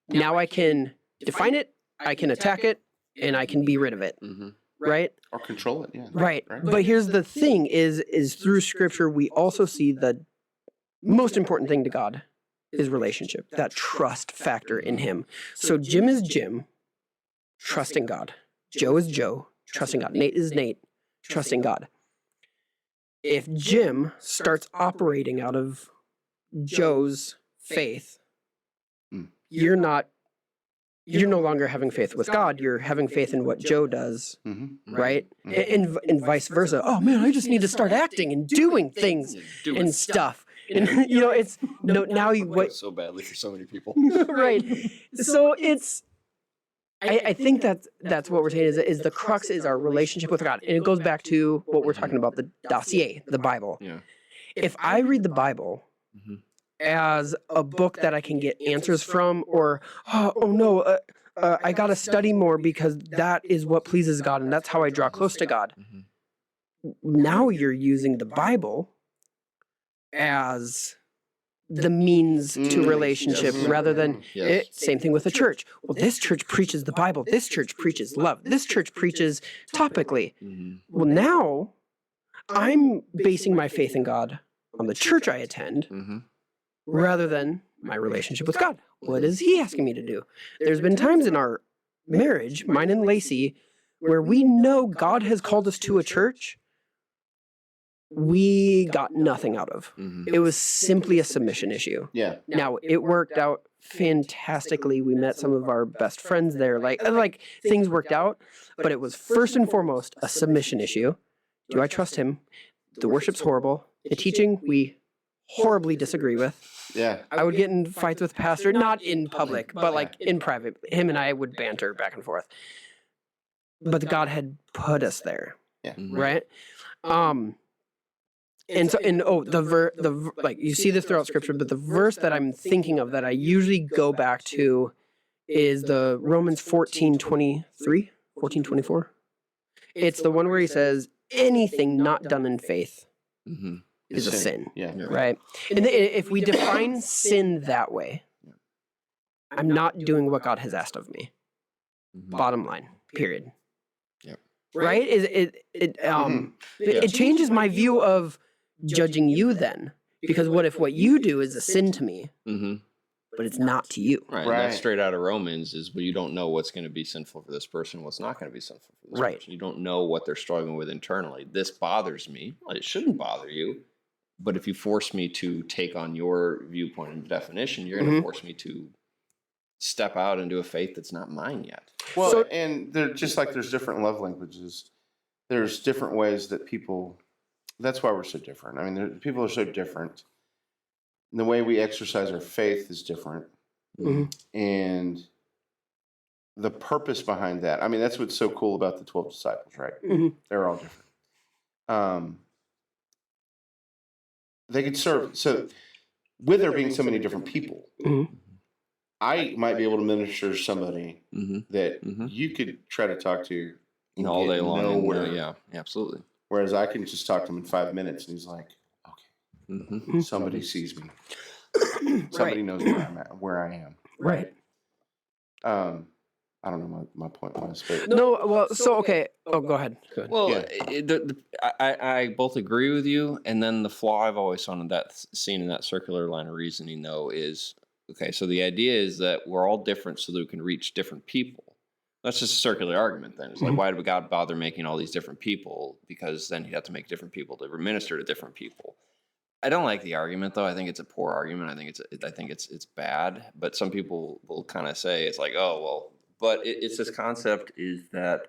now I can define it, I can attack it, and I can be rid of it, right? Or control it, yeah. Right. But here's the thing is through scripture, we also see the most important thing to God is relationship, that trust factor in him. So Jim is Jim, trusting God. Joe is Joe, trusting God. Nate is Nate, trusting God. If Jim starts operating out of Joe's faith, you're no longer having faith with God. You're having faith in what Joe does, right? And vice versa. Oh man, I just need to start acting and doing things and stuff. And it's now you what so badly for so many people. right. So it's I think that's what we're saying is the crux is our relationship with God. And it goes back to what we're talking about, the dossier, the Bible. Yeah. If I read the Bible as a book that I can get answers from, or, I got to study more because that is what pleases God and that's how I draw close to God. Now you're using the Bible as the means to relationship rather than same thing with the church. Well, this church preaches the Bible. This church preaches love. This church preaches topically. Well, now I'm basing my faith in God on the church I attend rather than my relationship with God. What is he asking me to do? There's been times in our marriage, mine and Lacey, where we know God has called us to a church we got nothing out of. It was simply a submission issue. Yeah. Now, it worked out fantastically. We met some of our best friends there. Like things worked out, but it was first and foremost a submission issue. Do I trust him? The worship's horrible. The teaching, we horribly disagree with. Yeah. I would get in fights with pastor, not in public, but like in private. Him and I would banter back and forth. But God had put us there. Yeah. Right? Like you see this throughout scripture, but the verse that I'm thinking of that I usually go back to is the Romans 14:23, 14:24. It's the one where he says, anything not done in faith is a sin. Yeah. Right? And if we define sin that way, I'm not doing what God has asked of me. Bottom line, period. Yep. Right? It changes my view of judging you then, because what if what you do is a sin to me, but it's not to you? Right. And that's straight out of Romans is, well, you don't know what's going to be sinful for this person, what's not going to be sinful for this person. You don't know what they're struggling with internally. This bothers me. Well, it shouldn't bother you. But if you force me to take on your viewpoint and definition, you're going to force me to step out into a faith that's not mine yet. Well, and they're just like there's different love languages. There's different ways that people. That's why we're so different. I mean, people are so different. And the way we exercise our faith is different. And the purpose behind that, I mean, that's what's so cool about the 12 disciples, right? They're all different. They could serve. So with there being so many different people, I might be able to minister to somebody that you could try to talk to all day long. Nowhere. Yeah, absolutely. Whereas I can just talk to him in 5 minutes, and he's like, "Okay, somebody sees me. Somebody knows where I'm at, where I am." Right. I don't know what my point was, but no. Well, so okay. Oh, go ahead. Well, I both agree with you, and then the flaw I've always seen in that circular line of reasoning, though, is okay. So the idea is that we're all different, so that we can reach different people. That's just a circular argument then. It's like, why did God bother making all these different people? Because then you'd have to make different people to minister to different people. I don't like the argument, though. I think it's a poor argument. I think it's bad. But some people will kind of say it's like, oh, well, but it's this concept is that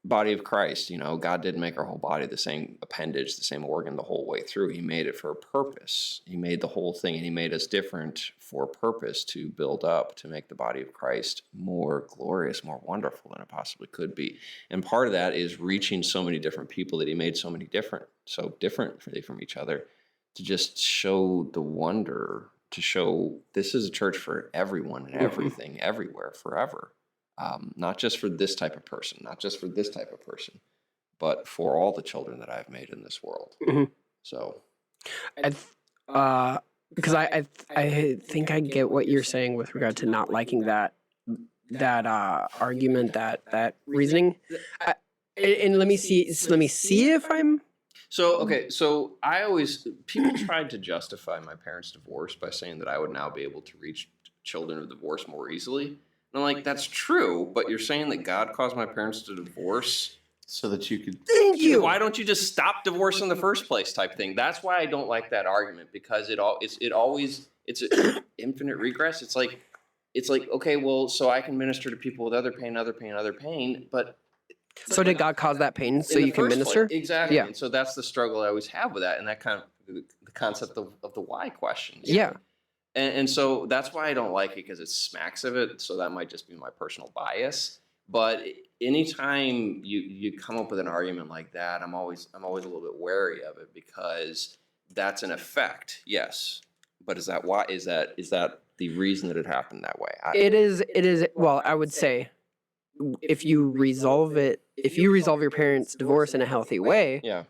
body of Christ, God didn't make our whole body the same appendage, the same organ the whole way through. He made it for a purpose. He made the whole thing, and he made us different for a purpose to build up, to make the body of Christ more glorious, more wonderful than it possibly could be. And part of that is reaching so many different people that he made so differently from each other, to just show the wonder, to show this is a church for everyone and everything, everywhere, forever. Not just for this type of person, not just for this type of person, but for all the children that I've made in this world. So, because I think I get what you're saying with regard to not liking that argument, that reasoning. And let me see if I'm. So, okay, so people tried to justify my parents' divorce by saying that I would now be able to reach children of divorce more easily. And I'm like, that's true, but you're saying that God caused my parents to divorce so that you could. Thank you. Why don't you just stop divorce in the first place type thing? That's why I don't like that argument, because it's an infinite regress. It's like, okay, well, so I can minister to people with other pain, but So did God cause that pain so in the you can first minister? place, exactly. Yeah. And so that's the struggle I always have with that, and that kind of the concept of the why questions. Yeah. And so that's why I don't like it, because it smacks of it. So that might just be my personal bias. But anytime you come up with an argument like that, I'm always a little bit wary of it, because that's an effect, yes. But is that why? Is that the reason that it happened that way? It is. Well, I would say, if you resolve your parents' divorce in a healthy way, Yeah,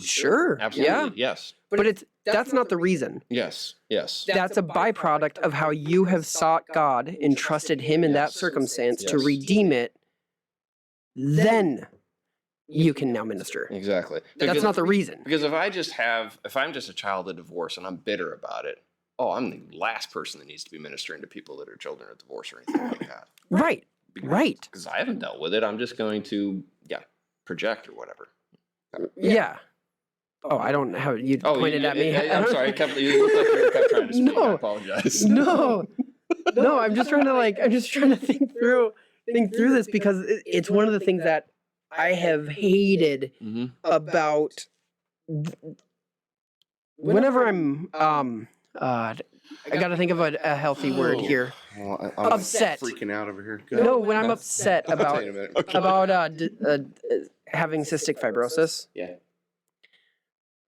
sure, absolutely, yeah. yes. But that's not the reason. Yes. That's a byproduct of how you have sought God and trusted Him in that circumstance to Yes. redeem it. Then you can now minister. Exactly. That's not the reason. Because if I'm just a child of divorce and I'm bitter about it, I'm the last person that needs to be ministering to people that are children of divorce or anything like that. Right. Right. Because I haven't dealt with it. I'm just going to, project or whatever. Yeah. Oh, I don't have you pointed at me. I'm sorry. You looked like you kept trying to speak. I apologize. No. I'm just trying to think through this, because it's one of the things that I have hated Mm-hmm. about whenever I'm I got to think of a healthy word here. Well, I'm Upset. freaking out over here. Go. No, when I'm upset I'll about tell you in a minute. having cystic fibrosis, Yeah.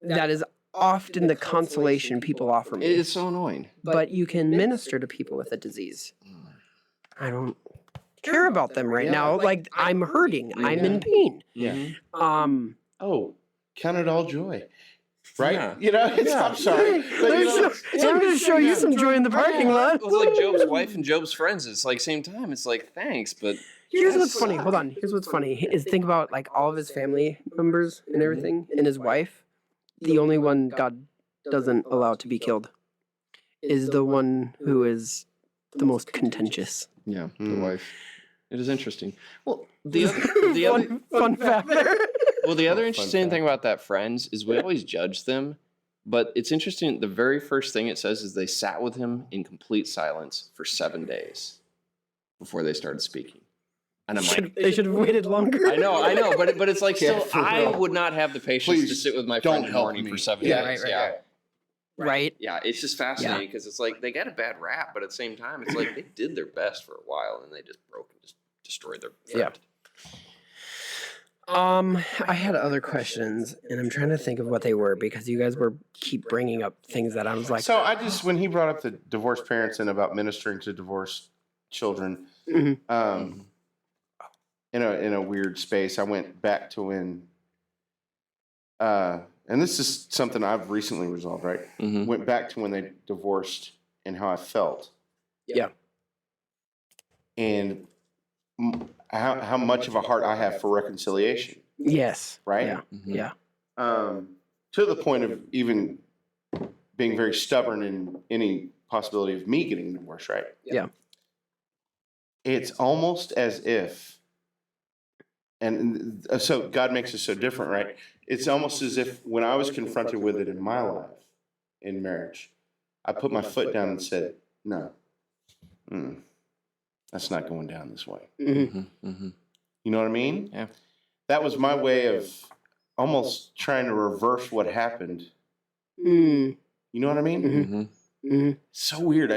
that is often the consolation people offer me. It's so annoying. But you can minister to people with a disease. I don't care about them right now. Like, I'm hurting. I'm in pain. Yeah. Oh, count it all joy. Right? Yeah. You know, I'm sorry. But, I'm going to show you some joy in the parking lot. It's like Job's wife and Job's friends. It's like same time. It's like, thanks, but Here's what's funny. Hold on. Here's what's funny is think about like all of his family members and everything, and his wife. The only one God doesn't allow to be killed is the one who is the most contentious. yeah, the wife. It is interesting. Well, the other Fun fact there. Well, the other Fun interesting fact. thing about that, friends, is we always judge them, but it's interesting. The very first thing it says is they sat with him in complete silence for 7 days before they started speaking. And I'm like, They should have waited longer. I know, but it's like Yeah, still, for I real. would not have the patience to Please, sit with my don't friend in the help morning me. for 7 Yeah, days. right. Right. Yeah, it's just fascinating because it's like they got a bad rap, but at the same time, it's like they did their best for a while and they just broke and just destroyed their friend. I had other questions, and I'm trying to think of what they were because you guys keep bringing up things that I was like. So when he brought up the divorced parents and about ministering to divorced children, Mhm. in a weird space, I went back to when, and this is something I've recently resolved, right? Mm-hmm. Went back to when they divorced and how I felt. Yeah. And how much of a heart I have for reconciliation, Yes. right? Yeah. Mm-hmm. Yeah. To the point of even being very stubborn in any possibility of me getting divorced, right? Yeah. It's almost as if, and so God makes us so different, right? It's almost as if when I was confronted with it in my life, in marriage, I put my foot down and said, no, that's not going down this way. Mm-hmm. Mm-hmm. You know what I mean? Yeah. That was my way of almost trying to reverse what happened. Mm. You know what I mean? Mm-hmm. Mm-hmm. So weird.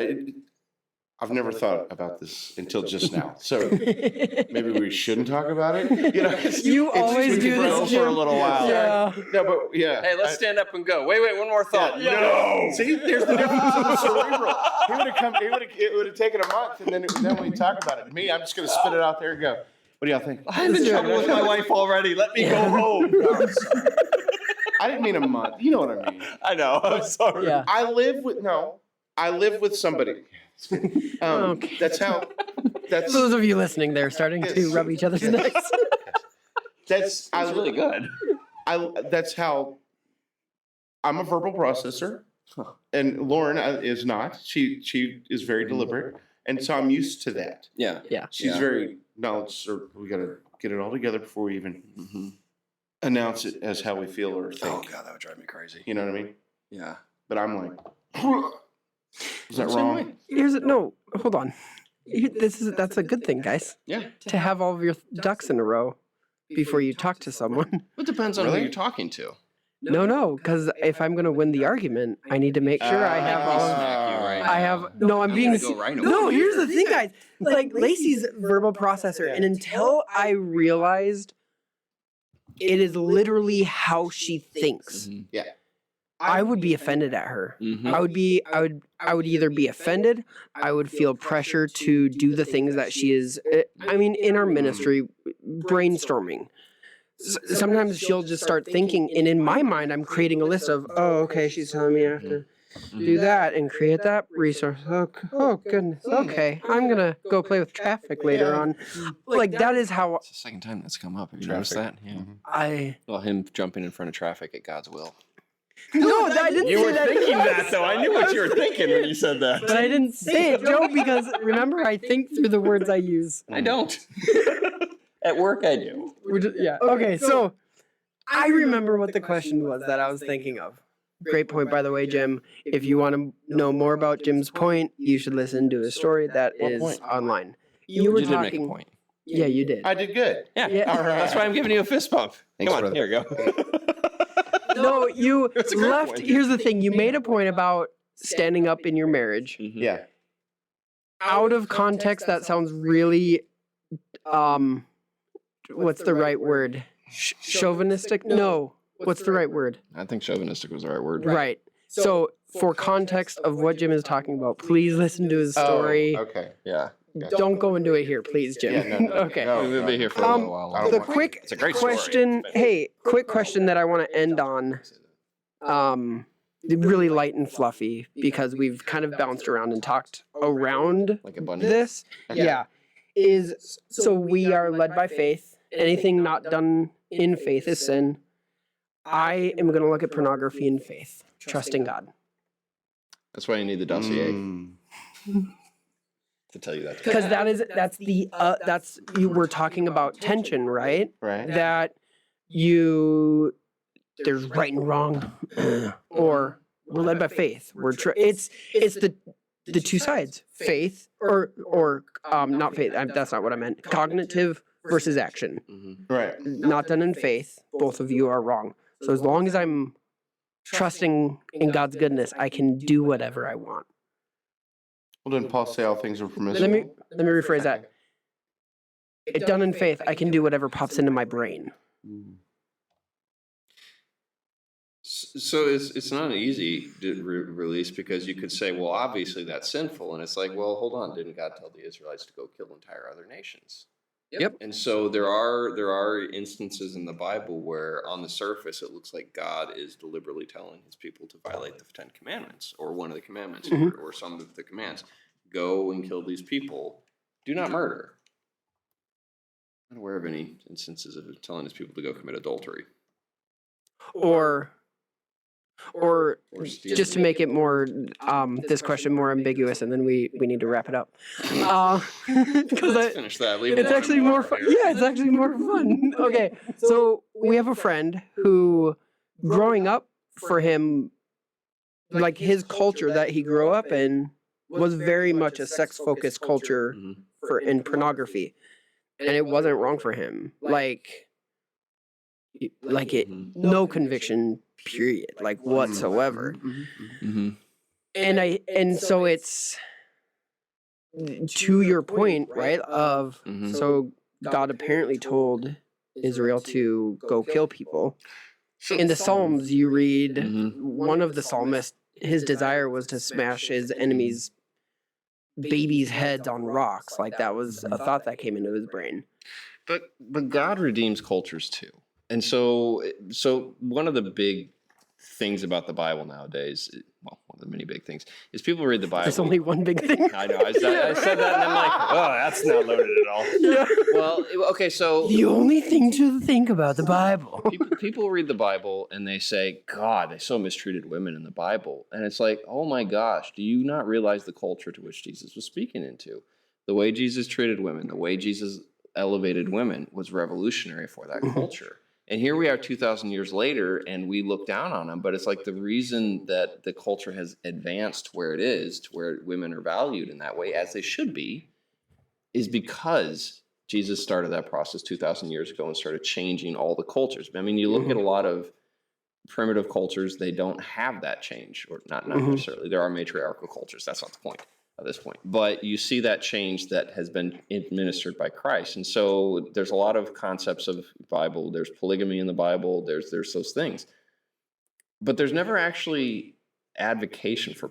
I've never thought about this until just now. So maybe we shouldn't talk about it. You know, You always it's do been this, for a Jim. little while. Yeah. No, but yeah. Hey, let's stand up and go. Wait, one more thought. No. See, there's the difference in the cerebral. He would have come. It would have taken a month, and then we talk about it. Me, I'm just gonna spit it out there and go. What do y'all think? I'm in trouble with my wife already. Let me go home. I'm sorry. I didn't mean a month. You know what I mean. I know. I'm sorry. Yeah. I live with somebody. Okay. That's For those of you listening, they're starting to Yes. rub each other's necks. That's really good. That's how I'm a verbal processor, and Lauren is not. She is very deliberate, And so I'm used to that. Yeah. She's very knowledge, or we got to get it all together before we even announce it as how we feel or think. Oh God, that would drive me crazy. You know what I mean? Yeah. But I'm like, is that wrong? No, hold on. That's a good thing, guys. Yeah. To have all of your ducks in a row before you talk to someone. It depends on Really? who you're talking to. No, because if I'm gonna win the argument, I need to make sure I have all of. I have no. I'm being. Go right away. No, here's the thing, guys. Like Lacey's verbal processor, and until I realized it is literally how she thinks, Yeah. I would be offended at her. Mm-hmm. I would either be offended. I would feel pressure to do the things that she is. I mean, in our ministry, brainstorming. Sometimes she'll just start thinking, and in my mind, I'm creating a list of, oh, okay, she's telling me I have to do that and create that resource. Oh goodness. Okay, I'm gonna go play with traffic later on. Like that is how It's the second time that's come up. Have you noticed that? Yeah. Well, him jumping in front of traffic at God's will. No, I didn't say that. though. I knew what you were thinking when you said that. But I didn't say it, Joe, because remember, I think through the words I use. I don't. At work, I do. Yeah. Okay, so I remember what the question was that I was thinking of. Great point, by the way, Jim. If you want to know more about Jim's point, you should listen to his story that is point? online. You were You did make talking. a point. Yeah, you did. I did good. Yeah. Yeah. All right. That's why I'm giving you a fist bump. Thanks, Come on, brother. here we go. No, you That's a great left. point. Here's the thing. You made a point about standing up in your marriage. Yeah. Out of context, that sounds really, what's the right word? Chauvinistic? No. What's the right word? I think chauvinistic was the right word. Right. So, for context of what Jim is talking about, please listen to his story. Oh, okay. Yeah. Don't go into it here, please, Jim. Yeah, no. Okay. No. We'll be here for a little while. I don't The want- quick It's a great story. question. Hey, quick question that I want to end on. Really light and fluffy because we've kind of bounced around and talked around Like abundance. this. Yeah. Is so we are led by faith. Anything not done in faith is sin. I am going to look at pornography in faith, trusting God. That's why you need the dossier Mm. to tell you that. Because that's you were talking about tension, right? Right. That there's right and wrong, or we're led by faith. It's the two sides, faith or not faith. That's not what I meant. Cognitive versus action. Mm-hmm. Right. Not done in faith. Both of you are wrong. So as long as I'm trusting in God's goodness, I can do whatever I want. Well, didn't Paul say all things are permissible? Let me rephrase that. It done in faith, I can do whatever pops into my brain. So it's not an easy release because you could say, well, obviously that's sinful, and it's like, well, hold on, didn't God tell the Israelites to go kill entire other nations? Yep. And so there are instances in the Bible where on the surface it looks like God is deliberately telling his people to violate the 10 commandments or one of the commandments or some of the commands. Go and kill these people. Do not murder. I'm not aware of any instances of telling his people to go commit adultery. Or steal. just to make it more this question more ambiguous, and then we need to wrap it up. Because Let's finish that. Leave it it's alone actually and more move fun. on here. Yeah, it's actually more fun. Okay, so we have a friend who, growing up for him, like his culture that he grew up in was very much a sex-focused culture in pornography, and it wasn't wrong for him. Like it, no conviction, period, like whatsoever. Mm-hmm. And so it's to your point, right? Of so God apparently told Israel to go kill people. In the Psalms, you read one of the psalmists, his desire was to smash his enemies' babies' heads on rocks. Like that was a thought that came into his brain. But God redeems cultures too. And so one of the big things about the Bible nowadays, one of the many big things, is people read the Bible. There's only one big thing. I know. I said that, and I'm like, oh, that's not loaded at all. Yeah. Well, okay, so The only thing to think about the Bible. people read the Bible and they say, God, they so mistreated women in the Bible. And it's like, oh my gosh, do you not realize the culture to which Jesus was speaking into? The way Jesus treated women, the way Jesus elevated women was revolutionary for that culture. And here we are 2,000 years later, and we look down on them. But it's like the reason that the culture has advanced where it is, to where women are valued in that way, as they should be, is because Jesus started that process 2,000 years ago and started changing all the cultures. I mean, you look at a lot of primitive cultures, they don't have that change, or not necessarily. There are matriarchal cultures. That's not the point at this point. But you see that change that has been administered by Christ. And so there's a lot of concepts of the Bible. There's polygamy in the Bible. There's those things. But there's never actually advocation for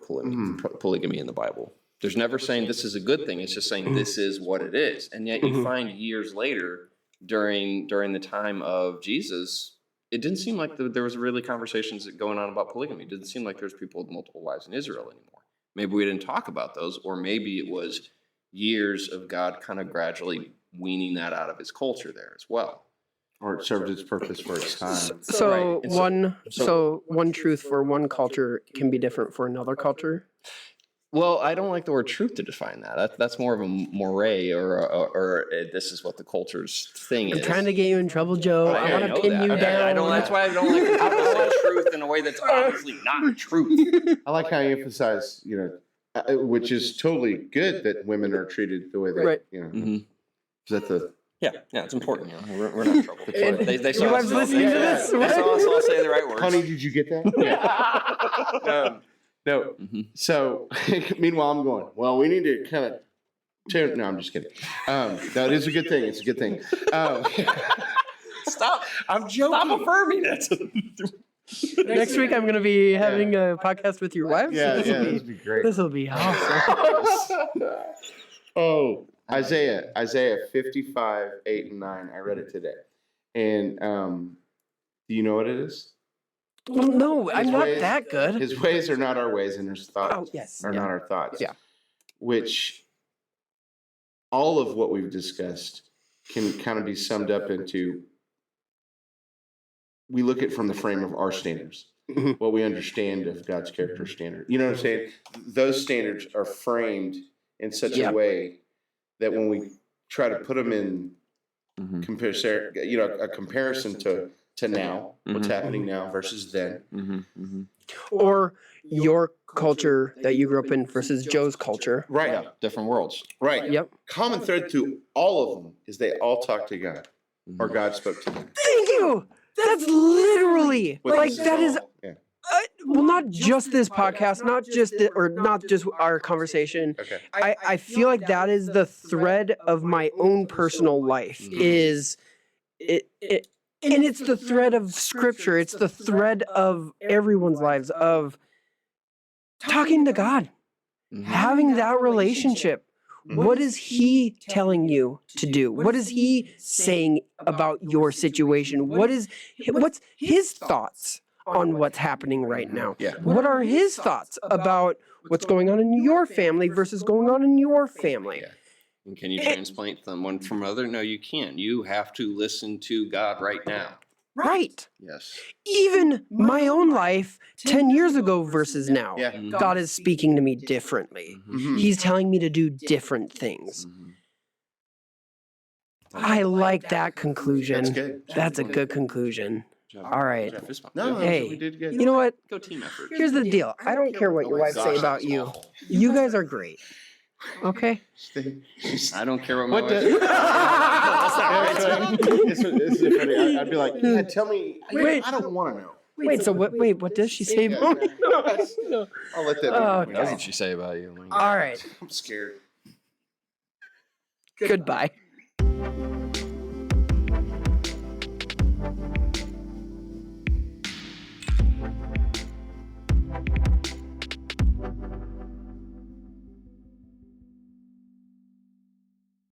polygamy in the Bible. There's never saying this is a good thing. It's just saying this is what it is. And yet you find years later, during the time of Jesus, it didn't seem like there was really conversations going on about polygamy. It didn't seem like there's people with multiple wives in Israel anymore. Maybe we didn't talk about those, or maybe it was years of God kind of gradually weaning that out of his culture there as well. Or it served its purpose for its time. So Right. one truth for one culture can be different for another culture. Well, I don't like the word truth to define that. That's more of a moray or this is what the culture's thing is. I'm trying to get you in trouble, Joe. I want to pin you down. That's why I don't like when people say truth in a way that's obviously not truth. I like how you emphasize, which is totally good that women are treated the way they, Right. Is that the... Yeah, it's important. We're not in trouble. They saw Your us wife's listening to this. They saw us all say the right words. Honey, did you get that? Yeah. No. So, meanwhile, I'm going, well, we need to kind of turn. No, I'm just kidding. No, it is a good thing. It's a good thing. Stop. I'm joking. Stop affirming it. Next week, I'm going to be having a podcast with your wife. Yeah, so this would be great. This will be awesome. Oh, Isaiah 55, 8, and 9. I read it today. And do you know what it is? Well, no, I'm not ways- that good. His ways are not our ways, and his thoughts yes. are not our thoughts. Yeah. Which all of what we've discussed can kind of be summed up into, we look at from the frame of our standards, what we understand of God's character standard. You know what I'm saying? Those standards are framed in such a way that when we try to put them in a comparison to now, what's happening now versus then. Or your culture that you grew up in versus Joe's culture. Right. Yeah, different worlds. Right. Yep. Common thread through all of them is they all talk to God, or God spoke to them. Thank you. That's literally But this that is all- yeah. well, not just this podcast, not just our conversation. Okay. I feel like that is the thread of my own personal life. Is it and it's the thread of Scripture. It's the thread of everyone's lives of talking to God, having that relationship. What is He telling you to do? What is He saying about your situation? What's His thoughts on what's happening right now? Yeah. What are His thoughts about what's going on in your family versus going on in your family? Yeah. And can you transplant one from another? No, you can't. You have to listen to God right now. Right. Yes. Even my own life 10 years ago versus now. Yeah. God is speaking to me differently. He's telling me to do different things. I like that conclusion. That's good. That's a good conclusion. All right. No, Hey, we did good. you know what? Go team effort. Here's the deal. I don't care what your wife say about you. You guys are great. Okay? I don't care what my What wife the- says. It's funny. I'd be like, yeah, tell me. Wait. I don't want to know. Wait, so what does she say about me? No. I'll let that Oh, be. What doesn't she say about you? All right. I'm scared. Goodbye.